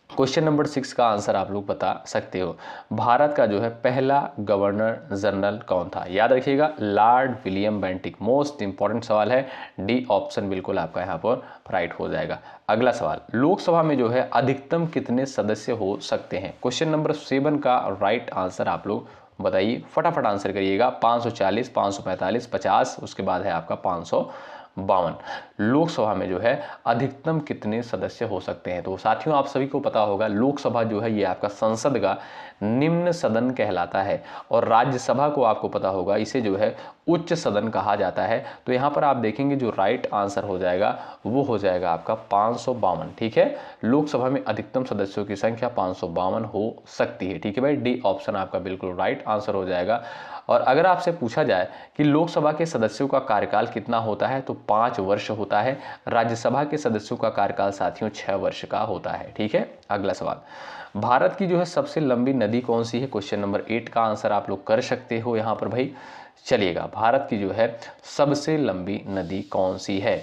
क्वेश्चन नंबर 6 का आंसर आप लोग बता सकते हो, भारत का जो है पहला गवर्नर जनरल कौन था? याद रखिएगा, Lord William Bentinck. Most important सवाल है, डी ऑप्शन बिल्कुल आपका यहाँ पर राइट हो जाएगा। अगला सवाल, लोकसभा में जो है अधिकतम कितने सदस्य हो सकते हैं? क्वेश्चन नंबर 7 का राइट आंसर आप लोग बताइए, फटाफट आंसर करिएगा। 540, 545, 50, उसके बाद है आपका 552। लोकसभा में जो है अधिकतम कितने सदस्य हो सकते हैं? तो साथियों आप सभी को पता होगा लोकसभा जो है ये आपका संसद का निम्न सदन कहलाता है और राज्यसभा को आपको पता होगा इसे जो है उच्च सदन कहा जाता है। तो यहाँ पर आप देखेंगे जो राइट आंसर हो जाएगा वो हो जाएगा आपका 552। ठीक है, लोकसभा में अधिकतम सदस्यों की संख्या 552 हो सकती है। ठीक है भाई, डी ऑप्शन आपका बिल्कुल राइट आंसर हो जाएगा। और अगर आपसे पूछा जाए कि लोकसभा के सदस्यों का कार्यकाल कितना होता है तो 5 वर्ष होता है। राज्यसभा के सदस्यों का कार्यकाल साथियों 6 वर्ष का होता है। ठीक है, अगला सवाल, भारत की जो है सबसे लंबी नदी कौन सी है? क्वेश्चन नंबर 8 का आंसर आप लोग कर सकते हो यहाँ पर भाई। चलिएगा, भारत की जो है सबसे लंबी नदी कौन सी है?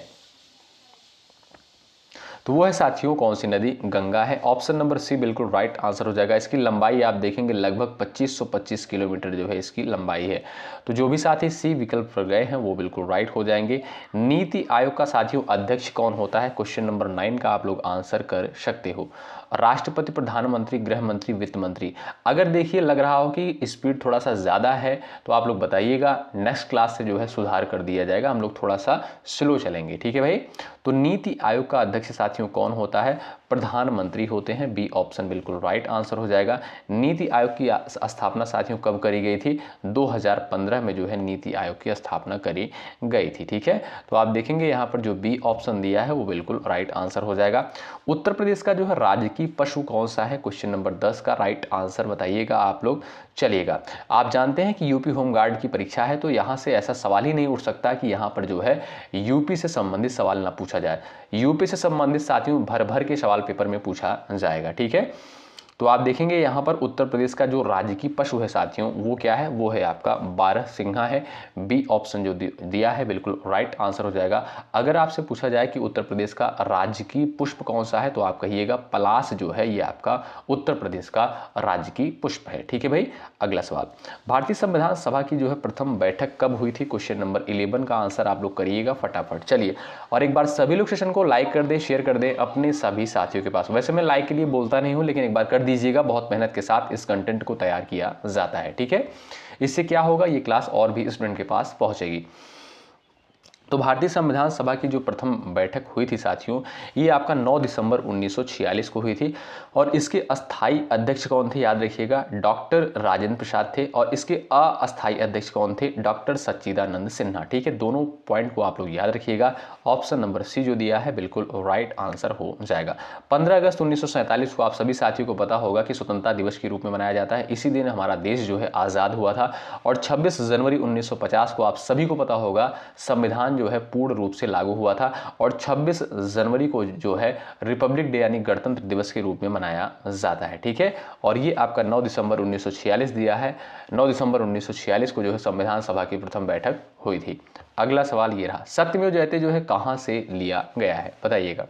तो वो है साथियों कौन सी नदी, गंगा है। ऑप्शन नंबर सी बिल्कुल राइट आंसर हो जाएगा। इसकी लंबाई आप देखेंगे लगभग 2525 किलोमीटर जो है इसकी लंबाई है। तो जो भी साथी सी विकल्प पर गए हैं वो बिल्कुल राइट हो जाएंगे। नीति आयोग का साथियों अध्यक्ष कौन होता है, क्वेश्चन नंबर 9 का आप लोग आंसर कर सकते हो। राष्ट्रपति, प्रधानमंत्री, गृह मंत्री, वित्त मंत्री। अगर देखिए लग रहा हो कि स्पीड थोड़ा सा ज़्यादा है तो आप लोग बताइएगा, नेक्स्ट क्लास से जो है सुधार कर दिया जाएगा, हम लोग थोड़ा सा स्लो चलेंगे, ठीक है भाई। तो नीति आयोग का अध्यक्ष साथियों कौन होता है, प्रधानमंत्री होते हैं। बी ऑप्शन बिल्कुल राइट आंसर हो जाएगा। नीति आयोग की स्थापना साथियों कब करी गई थी, 2015 में जो है नीति आयोग की स्थापना करी गई थी, ठीक है। तो आप देखेंगे यहाँ पर जो बी ऑप्शन दिया है वो बिल्कुल राइट आंसर हो जाएगा। उत्तर प्रदेश का जो है राजकीय पशु कौन सा है, क्वेश्चन नंबर 10 का राइट आंसर बताइएगा आप लोग। चलिएगा, आप जानते हैं कि यूपी होमगार्ड की परीक्षा है तो यहाँ से ऐसा सवाल ही नहीं उठ सकता कि यहाँ पर जो है यूपी से संबंधित सवाल ना पूछा जाए। यूपी से संबंधित साथियों भर भर के सवाल पेपर में पूछा जाएगा, ठीक है। तो आप देखेंगे यहाँ पर उत्तर प्रदेश का जो राजकीय पशु है साथियों वो क्या है, वो है आपका बारहसिंघा है। बी ऑप्शन जो दिया है बिल्कुल राइट आंसर हो जाएगा। अगर आपसे पूछा जाए कि उत्तर प्रदेश का राजकीय पुष्प कौन सा है तो आप कहिएगा पलाश जो है ये आपका उत्तर प्रदेश का राजकीय पुष्प है, ठीक है भाई। अगला सवाल, भारतीय संविधान सभा की जो है प्रथम बैठक कब हुई थी, क्वेश्चन नंबर 11 का आंसर आप लोग करिएगा फटाफट। चलिए, और एक बार सभी लोग सेशन को लाइक कर दे, शेयर कर दे अपने सभी साथियों के पास। वैसे मैं लाइक के लिए बोलता नहीं हूं लेकिन एक बार कर दीजिएगा, बहुत मेहनत के साथ इस कंटेंट को तैयार किया जाता है, ठीक है। इससे क्या होगा, ये क्लास और भी स्टूडेंट के पास पहुंचेगी। तो भारतीय संविधान सभा की जो प्रथम बैठक हुई थी साथियों ये आपका 9 दिसंबर 1946 को हुई थी। और इसके अस्थाई अध्यक्ष कौन थे, याद रखिएगा डॉक्टर राजेंद्र प्रसाद थे। और इसके अस्थाई अध्यक्ष कौन थे, डॉक्टर सच्चिदानंद सिन्हा, ठीक है। दोनों पॉइंट को आप लोग याद रखिएगा। ऑप्शन नंबर सी जो दिया है बिल्कुल राइट आंसर हो जाएगा। 15 अगस्त 1947 को आप सभी साथियों को पता होगा कि स्वतंत्रता दिवस के रूप में मनाया जाता है। इसी दिन हमारा देश जो है आज़ाद हुआ था। और 26 जनवरी 1950 को आप सभी को पता होगा संविधान जो है पूर्ण रूप से लागू हुआ था। और 26 जनवरी को जो है रिपब्लिक डे यानी गणतंत्र दिवस के रूप में मनाया जाता है, ठीक है। और ये आपका 9 दिसंबर 1946 दिया है। 9 दिसंबर 1946 को जो है संविधान सभा की प्रथम बैठक हुई थी। अगला सवाल ये रहा, सत्यमेव जयते जो है कहां से लिया गया है, बताइएगा।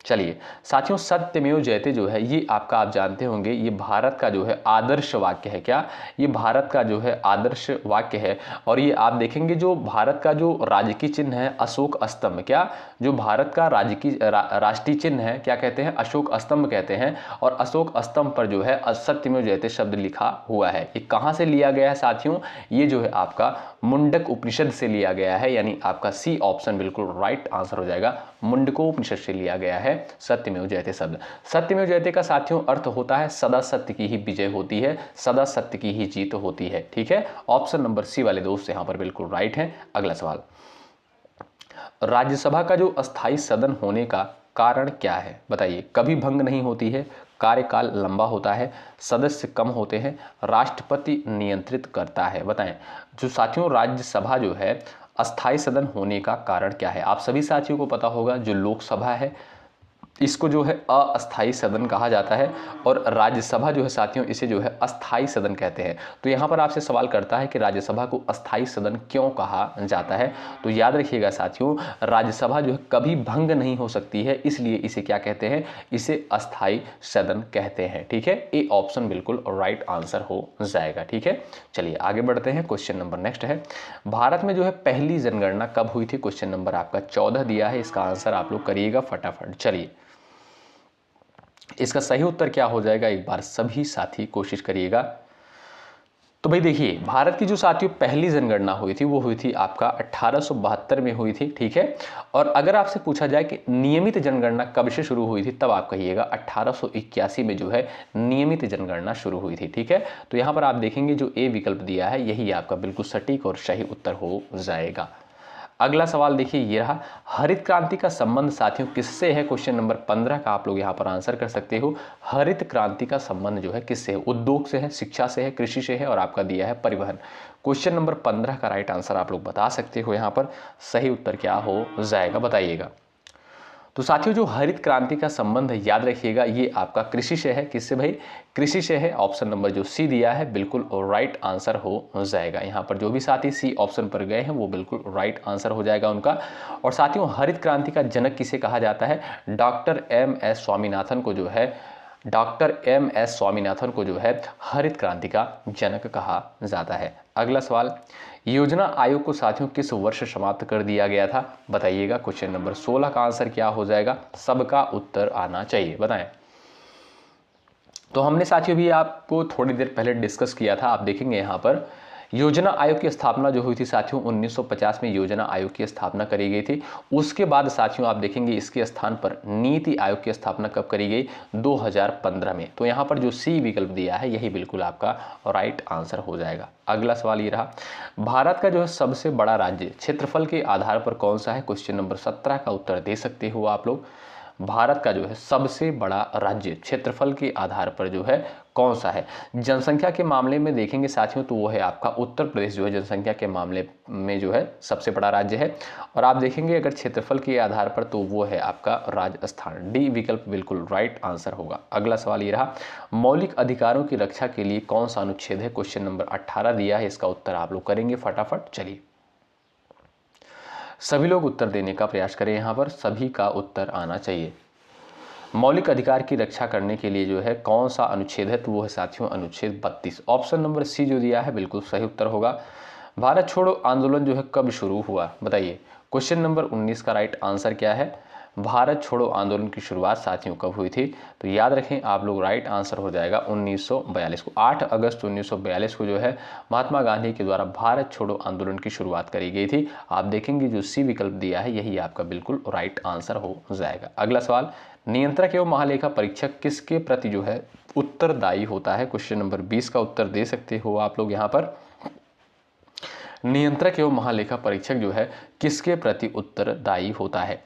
चलिए साथियों, सत्यमेव जयते जो है ये आपका आप जानते होंगे ये भारत का जो है आदर्श वाक्य है। क्या, ये भारत का जो है आदर्श वाक्य है। और ये आप देखेंगे जो भारत का जो राजकीय चिन्ह है अशोक स्तंभ, क्या जो भारत का राष्ट्रीय चिन्ह है क्या कहते हैं, अशोक स्तंभ कहते हैं। और अशोक स्तंभ पर जो है सत्यमेव जयते शब्द लिखा हुआ है। ये कहाँ से लिया गया है साथियों, ये जो है आपका मुंडक उपनिषद से लिया गया है। यानी आपका सी ऑप्शन बिल्कुल राइट आंसर हो जाएगा। मुंडको उपनिषद से लिया गया है सत्यमेव जयते शब्द। सत्यमेव जयते का साथियों अर्थ होता है सदा सत्य की ही विजय होती है, सदा सत्य की ही जीत होती है, ठीक है। ऑप्शन नंबर सी वाले दोस्त यहां पर बिल्कुल राइट है। अगला सवाल, राज्यसभा का जो अस्थाई सदन होने का कारण क्या है, बताइए। कभी भंग नहीं होती है, कार्यकाल लंबा होता है, सदस्य कम होते हैं, राष्ट्रपति नियंत्रित करता है, बताएं। जो साथियों राज्यसभा जो है अस्थाई सदन होने का कारण क्या है, आप सभी साथियों को पता होगा जो लोकसभा है इसको जो है अस्थाई सदन कहा जाता है। और राज्यसभा जो है साथियों इसे जो है अस्थाई सदन कहते हैं। तो यहाँ पर आपसे सवाल करता है कि राज्यसभा को अस्थाई सदन क्यों कहा जाता है, तो याद रखिएगा साथियों राज्यसभा जो है कभी भंग नहीं हो सकती है, इसलिए इसे क्या कहते हैं, इसे अस्थाई सदन कहते हैं, ठीक है। ए ऑप्शन बिल्कुल राइट आंसर हो जाएगा, ठीक है। चलिए आगे बढ़ते हैं, क्वेश्चन नंबर नेक्स्ट है, भारत में जो है पहली जनगणना कब हुई थी, क्वेश्चन नंबर आपका 14 दिया है। इसका आंसर आप लोग करिएगा फटाफट। चलिए इसका सही उत्तर क्या हो जाएगा, एक बार सभी साथी कोशिश करिएगा। तो भाई देखिए भारत की जो साथियों पहली जनगणना हुई थी वो हुई थी आपका 1872 में हुई थी, ठीक है। और अगर आपसे पूछा जाए कि नियमित जनगणना कब से शुरू हुई थी तब आप कहिएगा 1881 में जो है नियमित जनगणना शुरू हुई थी, ठीक है। तो यहां पर आप देखेंगे जो ए विकल्प दिया है यही आपका बिल्कुल सटीक और सही उत्तर हो जाएगा। अगला सवाल देखिए ये रहा, हरित क्रांति का संबंध साथियों किससे है, क्वेश्चन नंबर 15 का आप लोग यहाँ पर आंसर कर सकते हो। हरित क्रांति का संबंध जो है किससे है, उद्योग से है, शिक्षा से है, कृषि से है और आपका दिया है परिवहन। क्वेश्चन नंबर 15 का राइट आंसर आप लोग बता सकते हो यहाँ पर। सही उत्तर क्या हो जाएगा बताइएगा। तो साथियों जो हरित क्रांति का संबंध है याद रखिएगा ये आपका कृषि से है। किससे भाई? कृषि से है। ऑप्शन नंबर जो सी दिया है बिल्कुल राइट आंसर हो जाएगा। यहाँ पर जो भी साथी सी ऑप्शन पर गए हैं वो बिल्कुल राइट आंसर हो जाएगा उनका। और साथियों हरित क्रांति का जनक किसे कहा जाता है? Doctor MS. स्वामीनाथन को जो है हरित क्रांति का जनक कहा जाता है। अगला सवाल, योजना आयोग को साथियों किस वर्ष समाप्त कर दिया गया था? बताइएगा। क्वेश्चन नंबर 16 का आंसर क्या हो जाएगा? सबका उत्तर आना चाहिए, बताएं। तो हमने साथियों भी आपको थोड़ी देर पहले डिस्कस किया था। आप देखेंगे यहाँ पर योजना आयोग की स्थापना जो हुई थी साथियों 1950 में योजना आयोग की स्थापना करी गई थी। उसके बाद साथियों आप देखेंगे इसके स्थान पर नीति आयोग की स्थापना कब करी गई? 2015 में। तो यहाँ पर जो सी विकल्प दिया है यही बिल्कुल आपका राइट आंसर हो जाएगा। अगला सवाल ये रहा, भारत का जो है सबसे बड़ा राज्य क्षेत्रफल के आधार पर कौन सा है? क्वेश्चन नंबर 17 का उत्तर दे सकते हो आप लोग। भारत का जो है सबसे बड़ा राज्य क्षेत्रफल के आधार पर जो है कौन सा है? जनसंख्या के मामले में देखेंगे साथियों तो वो है आपका उत्तर प्रदेश जो है जनसंख्या के मामले में जो है सबसे बड़ा राज्य है। और आप देखेंगे अगर क्षेत्रफल के आधार पर तो वो है आपका राजस्थान। डी विकल्प बिल्कुल राइट आंसर होगा। अगला सवाल ये रहा, मौलिक अधिकारों की रक्षा के लिए कौन सा अनुच्छेद है? क्वेश्चन नंबर 18 दिया है। इसका उत्तर आप लोग करेंगे फटाफट। चलिए सभी लोग उत्तर देने का प्रयास करें। यहाँ पर सभी का उत्तर आना चाहिए। मौलिक अधिकार की रक्षा करने के लिए जो है कौन सा अनुच्छेद है? तो वो है साथियों अनुच्छेद 32। ऑप्शन नंबर सी जो दिया है बिल्कुल सही उत्तर होगा। भारत छोड़ो आंदोलन जो है कब शुरू हुआ? बताइए। क्वेश्चन नंबर 19 का राइट आंसर क्या है? भारत छोड़ो आंदोलन की शुरुआत साथियों कब हुई थी? तो याद रखें आप लोग राइट आंसर हो जाएगा 1942 को। 8 अगस्त 1942 को जो है महात्मा गांधी के द्वारा भारत छोड़ो आंदोलन की शुरुआत करी गई थी। आप देखेंगे जो सी विकल्प दिया है यही आपका बिल्कुल राइट आंसर हो जाएगा। अगला सवाल, नियंत्रक एवं महालेखा परीक्षक किसके प्रति जो है उत्तरदायी होता है? क्वेश्चन नंबर 20 का उत्तर दे सकते हो आप लोग यहाँ पर। नियंत्रक एवं महालेखा परीक्षक जो है किसके प्रति उत्तरदायी होता है?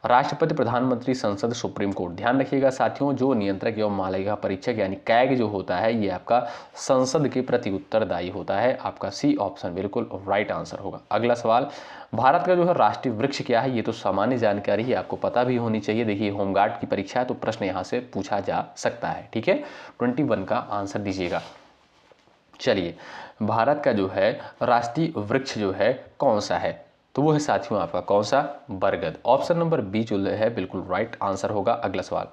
राष्ट्रपति, प्रधानमंत्री, संसद, सुप्रीम कोर्ट। ध्यान रखिएगा साथियों जो नियंत्रक एवं महालेखा परीक्षक यानी कैग जो होता है ये आपका संसद के प्रति उत्तरदायी होता है। आपका सी ऑप्शन बिल्कुल राइट आंसर होगा। अगला सवाल, भारत का जो है राष्ट्रीय वृक्ष क्या है? ये तो सामान्य जानकारी ही आपको पता भी होनी चाहिए। देखिए होमगार्ड की परीक्षा है तो प्रश्न यहाँ से पूछा जा सकता है। ठीक है, 21 का आंसर दीजिएगा। चलिए भारत का जो है राष्ट्रीय वृक्ष जो है कौन सा है? तो वो है साथियों आपका कौन सा? बरगद। ऑप्शन नंबर बी जो है बिल्कुल राइट आंसर होगा। अगला सवाल,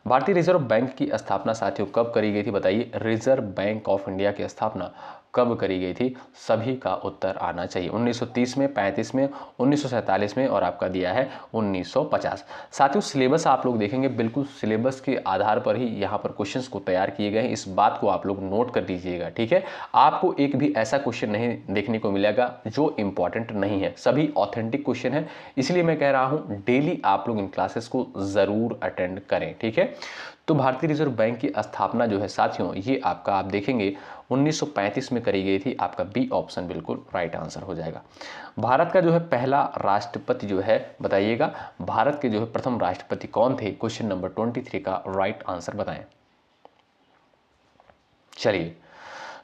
भारतीय रिजर्व बैंक की स्थापना साथियों कब करी गई थी? बताइए। रिजर्व बैंक ऑफ इंडिया की स्थापना कब करी गई थी? सभी का उत्तर आना चाहिए। 1930 में, 35 में, 1947 में और आपका दिया है 1950। साथियों सिलेबस आप लोग देखेंगे बिल्कुल सिलेबस के आधार पर ही यहाँ पर क्वेश्चंस को तैयार किए गए हैं। इस बात को आप लोग नोट कर दीजिएगा। ठीक है, आपको एक भी ऐसा क्वेश्चन नहीं देखने को मिलेगा जो इंपॉर्टेंट नहीं है। सभी ऑथेंटिक क्वेश्चन है, इसलिए मैं कह रहा हूँ डेली आप लोग इन क्लासेस को जरूर अटेंड करें। ठीक है, तो भारतीय रिजर्व बैंक की स्थापना जो है साथियों ये आपका आप देखेंगे 1935 में करी गई थी। आपका बी ऑप्शन बिल्कुल राइट आंसर हो जाएगा। भारत का जो है पहला राष्ट्रपति जो है बताइएगा। भारत के जो है प्रथम राष्ट्रपति कौन थे? क्वेश्चन नंबर 23 का राइट आंसर बताएं। चलिए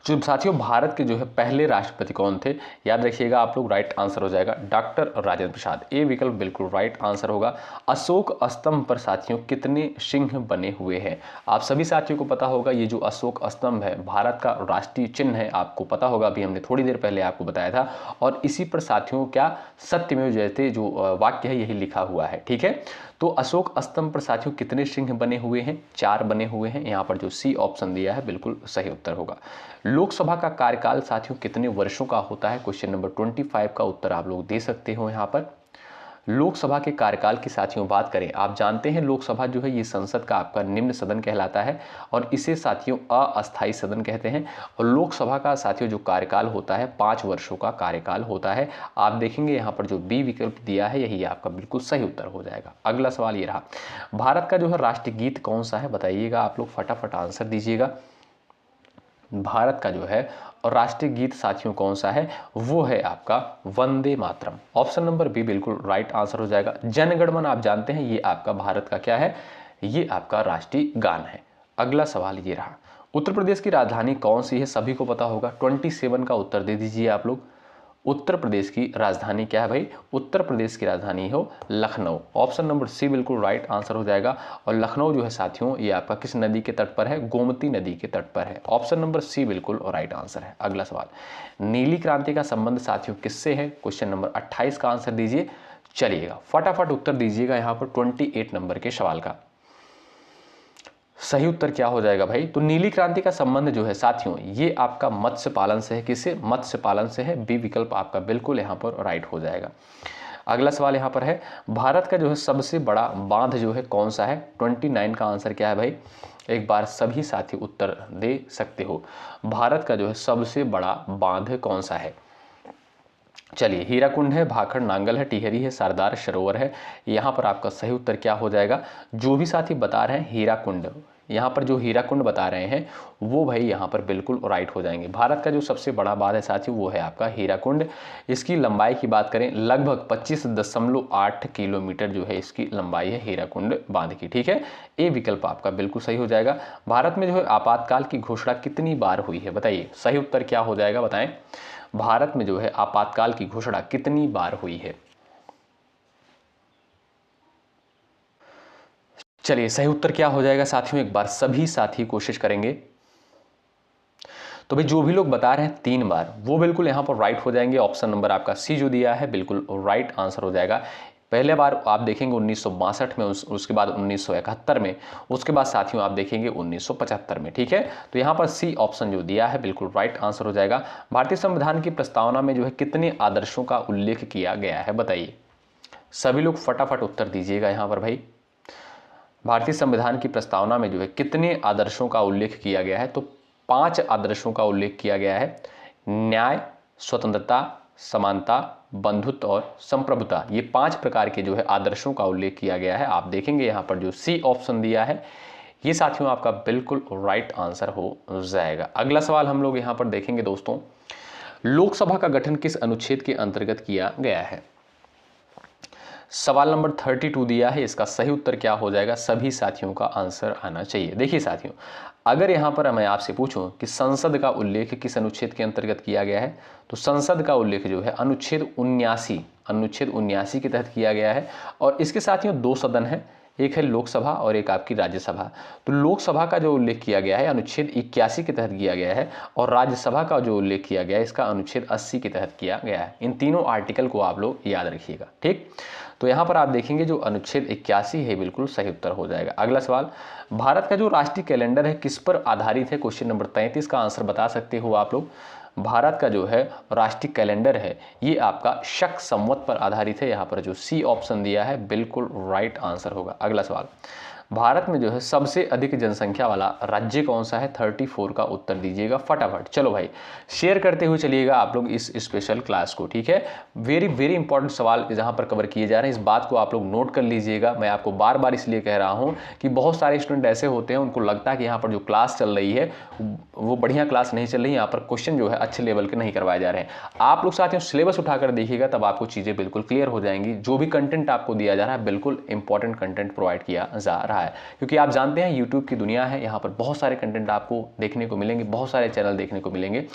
जो साथियों भारत के जो है पहले राष्ट्रपति कौन थे? याद रखिएगा आप लोग राइट आंसर हो जाएगा डॉक्टर राजेंद्र प्रसाद। ए विकल्प बिल्कुल राइट आंसर होगा। अशोक स्तंभ पर साथियों कितने सिंह बने हुए हैं? आप सभी साथियों को पता होगा ये जो अशोक स्तंभ है भारत का राष्ट्रीय चिन्ह है। आपको पता होगा अभी हमने थोड़ी देर पहले आपको बताया था। और इसी पर साथियों क्या सत्यमेव जयते जो वाक्य है यही लिखा हुआ है। ठीक है, तो अशोक स्तंभ पर साथियों कितने सिंह बने हुए हैं? 4 बने हुए हैं। यहाँ पर जो सी ऑप्शन दिया है बिल्कुल सही उत्तर होगा। लोकसभा का कार्यकाल साथियों कितने वर्षों का होता है? क्वेश्चन नंबर 25 का उत्तर आप लोग दे सकते हो। यहाँ पर लोकसभा के कार्यकाल की साथियों बात करें, आप जानते हैं लोकसभा जो है ये संसद का आपका निम्न सदन कहलाता है और इसे साथियों अस्थायी सदन कहते हैं। और लोकसभा का साथियों जो कार्यकाल होता है 5 वर्षों का कार्यकाल होता है। आप देखेंगे यहाँ पर जो बी विकल्प दिया है यही आपका बिल्कुल सही उत्तर हो जाएगा। अगला सवाल ये रहा, भारत का जो है राष्ट्रीय गीत कौन सा है? बताइएगा आप लोग फटाफट आंसर दीजिएगा। भारत का जो है और राष्ट्रीय गीत साथियों कौन सा है? वो है आपका Vande Mataram. Option number B बिल्कुल राइट आंसर हो जाएगा। जनगण मन आप जानते हैं ये आपका भारत का क्या है? ये आपका राष्ट्रीय गान है। अगला सवाल ये रहा, उत्तर प्रदेश की राजधानी कौन सी है? सभी को पता होगा। 27 का उत्तर दे दीजिए आप लोग। उत्तर प्रदेश की राजधानी क्या है भाई? उत्तर प्रदेश की राजधानी हो लखनऊ। ऑप्शन नंबर सी बिल्कुल राइट आंसर हो जाएगा। और लखनऊ जो है साथियों ये आपका किस नदी के तट पर है? गोमती नदी के तट पर है। ऑप्शन नंबर सी बिल्कुल राइट आंसर है। अगला सवाल, नीली क्रांति का संबंध साथियों किससे है? क्वेश्चन नंबर 28 का आंसर दीजिए। चलिएगा फटाफट उत्तर दीजिएगा यहाँ पर 28 नंबर के सवाल का। सही उत्तर क्या हो जाएगा भाई? तो नीली क्रांति का संबंध जो है साथियों ये आपका मत्स्य पालन से है। किससे? मत्स्य पालन से है। बी विकल्प आपका बिल्कुल यहाँ पर राइट हो जाएगा। अगला सवाल यहाँ पर है, भारत का जो है सबसे बड़ा बांध जो है कौन सा है? 29 का आंसर क्या है भाई? एक बार सभी साथी उत्तर दे सकते हो। भारत का जो है सबसे बड़ा बांध कौन सा है? चलिए, हीराकुंड है, भाखड़ नांगल है, टिहरी है, सरदार सरोवर है। यहाँ पर आपका सही उत्तर क्या हो जाएगा? जो भी साथी बता रहे हैं हीराकुंड, यहाँ पर जो हीराकुंड बता रहे हैं वो भाई यहाँ पर बिल्कुल राइट हो जाएंगे। भारत का जो सबसे बड़ा बांध है साथियों वो है आपका हीराकुंड। इसकी लंबाई की बात करें लगभग 25.8 किलोमीटर जो है इसकी लंबाई है हीराकुंड बांध की। ठीक है, ए विकल्प आपका बिल्कुल सही हो जाएगा। भारत में जो है आपातकाल की घोषणा कितनी बार हुई है? बताइए, सही उत्तर क्या हो जाएगा बताएं। भारत में जो है आपातकाल की घोषणा कितनी बार हुई है? चलिए, सही उत्तर क्या हो जाएगा साथियों? एक बार सभी साथी कोशिश करेंगे। तो भाई जो भी लोग बता रहे हैं 3 बार वो बिल्कुल यहाँ पर राइट हो जाएंगे। ऑप्शन नंबर आपका सी जो दिया है बिल्कुल राइट आंसर हो जाएगा। पहले बार आप देखेंगे 1962 में, उसके बाद 1971 में, उसके बाद साथियों आप देखेंगे 1975 में। ठीक है, तो यहाँ पर सी ऑप्शन जो दिया है बिल्कुल राइट आंसर हो जाएगा। भारतीय संविधान की प्रस्तावना में जो है कितने आदर्शों का उल्लेख किया गया है? बताइए, सभी लोग फटाफट उत्तर दीजिएगा यहाँ पर भाई। भारतीय संविधान की प्रस्तावना में जो है कितने आदर्शों का उल्लेख किया गया है? तो 5 आदर्शों का उल्लेख किया गया है। न्याय, स्वतंत्रता, समानता, बंधुत्व और संप्रभुता, ये 5 प्रकार के जो है आदर्शों का उल्लेख किया गया है। आप देखेंगे यहाँ पर जो सी ऑप्शन दिया है ये साथियों आपका बिल्कुल राइट आंसर हो जाएगा। अगला सवाल हम लोग यहाँ पर देखेंगे दोस्तों, लोकसभा का गठन किस अनुच्छेद के अंतर्गत किया गया है? सवाल नंबर 32 दिया है, इसका सही उत्तर क्या हो जाएगा? सभी साथियों का आंसर आना चाहिए। देखिए साथियों, अगर यहाँ पर मैं आपसे पूछूं कि संसद का उल्लेख किस अनुच्छेद के अंतर्गत किया गया है, तो संसद का उल्लेख जो है अनुच्छेद 79 के तहत किया गया है। और इसके साथियों 2 सदन है, एक है लोकसभा और एक आपकी राज्यसभा। तो लोकसभा का जो उल्लेख किया गया है अनुच्छेद 81 के तहत किया गया है, और राज्यसभा का जो उल्लेख किया गया है इसका अनुच्छेद 80 के तहत किया गया है। इन तीनों आर्टिकल को आप लोग याद रखिएगा। ठीक, तो यहाँ पर आप देखेंगे जो अनुच्छेद 81 है बिल्कुल सही उत्तर हो जाएगा। अगला सवाल, भारत का जो राष्ट्रीय कैलेंडर है किस पर आधारित है? क्वेश्चन नंबर 33 का आंसर बता सकते हो आप लोग। भारत का जो है राष्ट्रीय कैलेंडर है ये आपका शक संवत पर आधारित है। यहाँ पर जो सी ऑप्शन दिया है बिल्कुल राइट आंसर होगा। अगला सवाल, भारत में जो है सबसे अधिक जनसंख्या वाला राज्य कौन सा है? 34 का उत्तर दीजिएगा फटाफट। चलो भाई, शेयर करते हुए चलिएगा आप लोग इस स्पेशल क्लास को। ठीक है, वेरी वेरी इंपॉर्टेंट सवाल जहां पर कवर किए जा रहे हैं, इस बात को आप लोग नोट कर लीजिएगा। मैं आपको बार बार इसलिए कह रहा हूं कि बहुत सारे स्टूडेंट ऐसे होते हैं उनको लगता है कि यहाँ पर जो क्लास चल रही है वो बढ़िया क्लास नहीं चल रही, यहाँ पर क्वेश्चन जो है अच्छे लेवल के नहीं करवाए जा रहे हैं। आप लोग साथियों सिलेबस उठाकर देखिएगा तब आपको चीज़ें बिल्कुल क्लियर हो जाएंगी। जो भी कंटेंट आपको दिया जा रहा है बिल्कुल इंपॉर्टेंट कंटेंट प्रोवाइड किया जा रहा है, क्योंकि आप जानते हैं यूट्यूब की दुनिया है, यहाँ पर बहुत सारे कंटेंट आपको देखने को मिलेंगे, बहुत सारे चैनल देखने को मिलेंगे।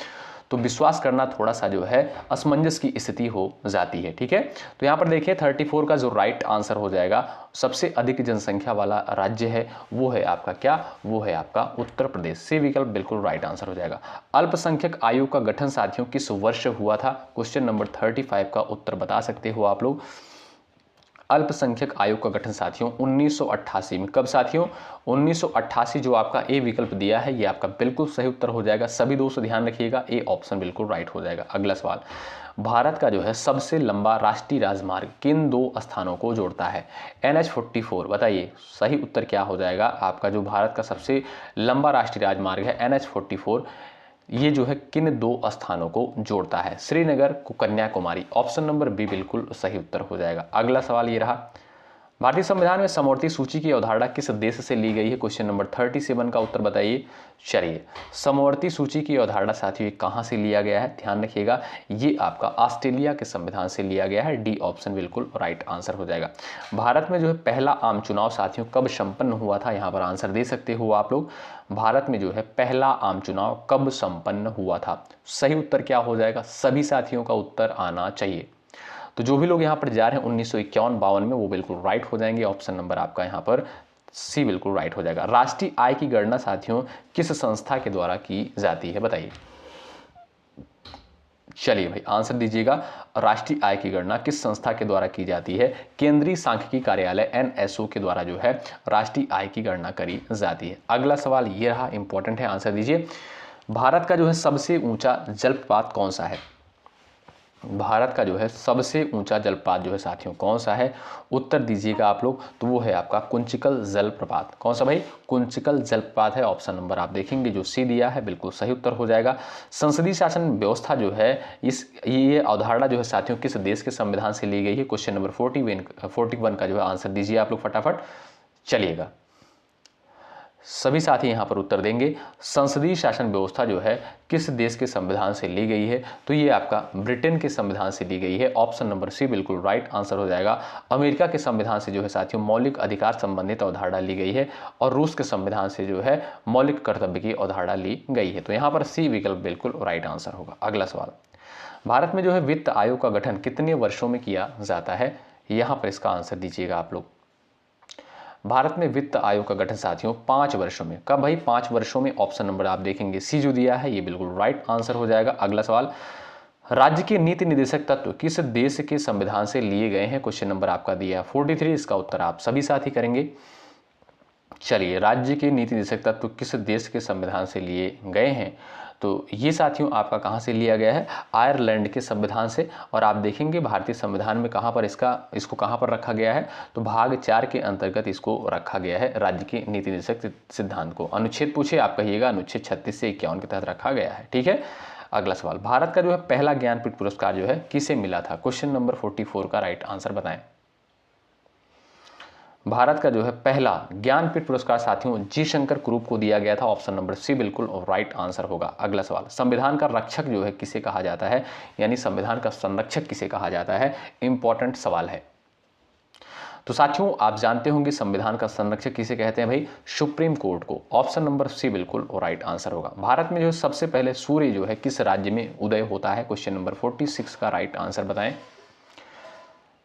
तो विश्वास करना थोड़ा सा जो है असमंजस की स्थिति हो जाती है। ठीक है, तो यहाँ पर देखिए 34 का जो राइट आंसर हो जाएगा, सबसे अधिक जनसंख्या वाला राज्य है वो है आपका क्या? वो है आपका उत्तर प्रदेश। सी विकल्प बिल्कुल राइट आंसर हो जाएगा। अल्पसंख्यक आयोग का गठन साथियों किस वर्ष हुआ था? क्वेश्चन नंबर 35 का उत्तर बता सकते हो आप लोग। अल्पसंख्यक आयोग का गठन साथियों 1988 में। कब साथियों? 1988। जो आपका ए विकल्प दिया है ये आपका बिल्कुल सही उत्तर हो जाएगा। सभी दोस्त ध्यान रखिएगा, ए ऑप्शन बिल्कुल राइट हो जाएगा। अगला सवाल, भारत का जो है सबसे लंबा राष्ट्रीय राजमार्ग किन 2 स्थानों को जोड़ता है? NH44। बताइए सही उत्तर क्या हो जाएगा आपका? जो भारत का सबसे लंबा राष्ट्रीय राजमार्ग है NH44, ये जो है किन 2 स्थानों को जोड़ता है? श्रीनगर को कन्याकुमारी। ऑप्शन नंबर बी बिल्कुल सही उत्तर हो जाएगा। अगला सवाल ये रहा, भारतीय संविधान में समवर्ती सूची की अवधारणा किस देश से ली गई है? क्वेश्चन नंबर 37 का उत्तर बताइए। चलिए, समवर्ती सूची की अवधारणा साथियों कहां से लिया गया है? ध्यान रखिएगा, ये आपका ऑस्ट्रेलिया के संविधान से लिया गया है। डी ऑप्शन बिल्कुल राइट आंसर हो जाएगा। भारत में जो है पहला आम चुनाव साथियों कब संपन्न हुआ था? यहां पर आंसर दे सकते हो आप लोग। भारत में जो है पहला आम चुनाव कब संपन्न हुआ था? सही उत्तर क्या हो जाएगा? सभी साथियों का उत्तर आना चाहिए। तो जो भी लोग यहाँ पर जा रहे हैं 1951-52 में, वो बिल्कुल राइट हो जाएंगे। ऑप्शन नंबर आपका यहाँ पर सी बिल्कुल राइट हो जाएगा। राष्ट्रीय आय की गणना साथियों किस संस्था के द्वारा की जाती है? बताइए। चलिए भाई आंसर दीजिएगा। राष्ट्रीय आय की गणना किस संस्था के द्वारा की जाती है? केंद्रीय सांख्यिकी कार्यालय NSO के द्वारा जो है राष्ट्रीय आय की गणना करी जाती है। अगला सवाल ये रहा, इंपॉर्टेंट है, आंसर दीजिए। भारत का जो है सबसे ऊंचा जलप्रपात कौन सा है? भारत का जो है सबसे ऊंचा जलप्रपात जो है साथियों कौन सा है? उत्तर दीजिएगा आप लोग। तो वो है आपका कुंचिकल जलप्रपात। कौन सा भाई? कुंचिकल जलप्रपात है। ऑप्शन नंबर आप देखेंगे जो सी दिया है बिल्कुल सही उत्तर हो जाएगा। संसदीय शासन व्यवस्था जो है ये अवधारणा जो है साथियों किस देश के संविधान से ली गई है? क्वेश्चन नंबर 41 का जो है आंसर दीजिए आप लोग फटाफट। चलिएगा, सभी साथी यहां पर उत्तर देंगे। संसदीय शासन व्यवस्था जो है किस देश के संविधान से ली गई है? तो ये आपका ब्रिटेन के संविधान से ली गई है। ऑप्शन नंबर सी बिल्कुल राइट आंसर हो जाएगा। अमेरिका के संविधान से जो है साथियों मौलिक अधिकार संबंधित अवधारणा ली गई है और रूस के संविधान से जो है मौलिक कर्तव्य की अवधारणा ली गई है। तो यहाँ पर सी विकल्प बिल्कुल राइट आंसर होगा। अगला सवाल, भारत में जो है वित्त आयोग का गठन कितने वर्षों में किया जाता है? यहाँ पर इसका आंसर दीजिएगा आप लोग। भारत में वित्त आयोग का गठन साथियों 5 वर्षों में। कब भाई? 5 वर्षों में। ऑप्शन नंबर आप देखेंगे सी जो दिया है ये बिल्कुल राइट आंसर हो जाएगा। अगला सवाल, राज्य के नीति निर्देशक तत्व किस देश के संविधान से लिए गए हैं? क्वेश्चन नंबर आपका दिया है 43। इसका उत्तर आप सभी साथी करेंगे। चलिए, राज्य के नीति निर्देशक तत्व किस देश के संविधान से लिए गए हैं? तो ये साथियों आपका कहाँ से लिया गया है? आयरलैंड के संविधान से। और आप देखेंगे भारतीय संविधान में कहाँ पर इसको कहाँ पर रखा गया है? तो भाग 4 के अंतर्गत इसको रखा गया है, राज्य के नीति निर्देशक सिद्धांत को। अनुच्छेद पूछे आप कहिएगा, अनुच्छेद 36 से 51 के तहत रखा गया है। ठीक है। अगला सवाल, भारत का जो है पहला ज्ञानपीठ पुरस्कार जो है किसे मिला था? क्वेश्चन नंबर 44 का राइट आंसर बताएं। भारत का जो है पहला ज्ञानपीठ पुरस्कार साथियों जी शंकर कुरूप को दिया गया था। ऑप्शन नंबर सी बिल्कुल राइट आंसर होगा। अगला सवाल, संविधान का रक्षक जो है किसे कहा जाता है? यानी संविधान का संरक्षक किसे कहा जाता है? इंपॉर्टेंट सवाल है। तो साथियों आप जानते होंगे संविधान का संरक्षक किसे कहते हैं भाई? सुप्रीम कोर्ट को। ऑप्शन नंबर सी बिल्कुल राइट आंसर होगा। भारत में जो सबसे पहले सूर्य जो है किस राज्य में उदय होता है? क्वेश्चन नंबर 46 का राइट आंसर बताएं।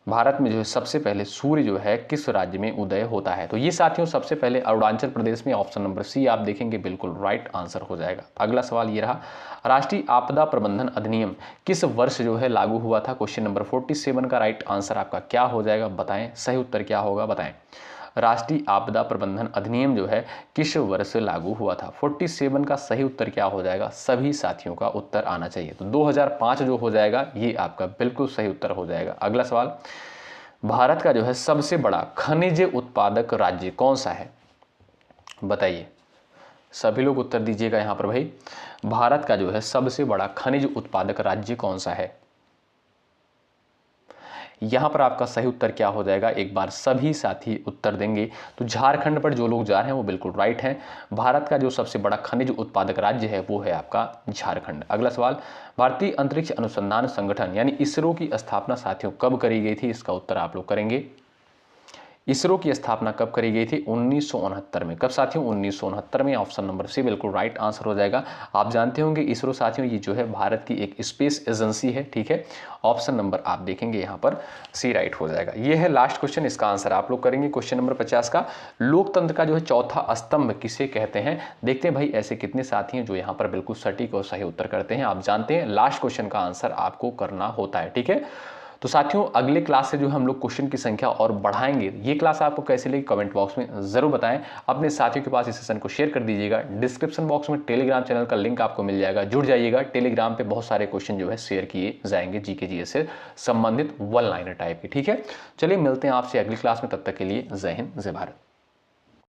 भारत में जो है सबसे पहले सूर्य जो है किस राज्य में उदय होता है? तो ये साथियों सबसे पहले अरुणाचल प्रदेश में। ऑप्शन नंबर सी आप देखेंगे बिल्कुल राइट आंसर हो जाएगा। अगला सवाल ये रहा, राष्ट्रीय आपदा प्रबंधन अधिनियम किस वर्ष जो है लागू हुआ था? क्वेश्चन नंबर 47 का राइट आंसर आपका क्या हो जाएगा? बताएं, सही उत्तर क्या होगा बताएं। राष्ट्रीय आपदा प्रबंधन अधिनियम जो है किस वर्ष लागू हुआ था? 47 का सही उत्तर क्या हो जाएगा? सभी साथियों का उत्तर आना चाहिए। तो 2005 जो हो जाएगा ये आपका बिल्कुल सही उत्तर हो जाएगा। अगला सवाल, भारत का जो है सबसे बड़ा खनिज उत्पादक राज्य कौन सा है? बताइए, सभी लोग उत्तर दीजिएगा यहाँ पर भाई। भारत का जो है सबसे बड़ा खनिज उत्पादक राज्य कौन सा है? यहां पर आपका सही उत्तर क्या हो जाएगा? एक बार सभी साथी उत्तर देंगे। तो झारखंड पर जो लोग जा रहे हैं वो बिल्कुल राइट हैं। भारत का जो सबसे बड़ा खनिज उत्पादक राज्य है वो है आपका झारखंड। अगला सवाल, भारतीय अंतरिक्ष अनुसंधान संगठन यानी इसरो की स्थापना साथियों कब करी गई थी? इसका उत्तर आप लोग करेंगे। इसरो की स्थापना कब करी गई थी? 1969 में। कब साथियों? 1969 में। ऑप्शन नंबर सी बिल्कुल राइट आंसर हो जाएगा। आप जानते होंगे इसरो साथियों ये जो है भारत की एक स्पेस एजेंसी है। ठीक है, ऑप्शन नंबर आप देखेंगे यहाँ पर सी राइट हो जाएगा। ये है लास्ट क्वेश्चन, इसका आंसर आप लोग करेंगे। क्वेश्चन नंबर 50 का, लोकतंत्र का जो है चौथा स्तंभ किसे कहते हैं? देखते हैं भाई ऐसे कितने साथी हैं जो यहाँ पर बिल्कुल सटीक और सही उत्तर करते हैं। आप जानते हैं लास्ट क्वेश्चन का आंसर आपको करना होता है। ठीक है, तो साथियों अगले क्लास से जो हम लोग क्वेश्चन की संख्या और बढ़ाएंगे। ये क्लास आपको कैसे लगी कमेंट बॉक्स में जरूर बताएं। अपने साथियों के पास इस सेशन को शेयर कर दीजिएगा। डिस्क्रिप्शन बॉक्स में टेलीग्राम चैनल का लिंक आपको मिल जाएगा, जुड़ जाइएगा। टेलीग्राम पे बहुत सारे क्वेश्चन जो है शेयर किए जाएंगे जीके जीएस से संबंधित वन लाइनर टाइप के। ठीक है, चलिए मिलते हैं आपसे अगली क्लास में, तब तक के लिए जय हिंद जय भारत।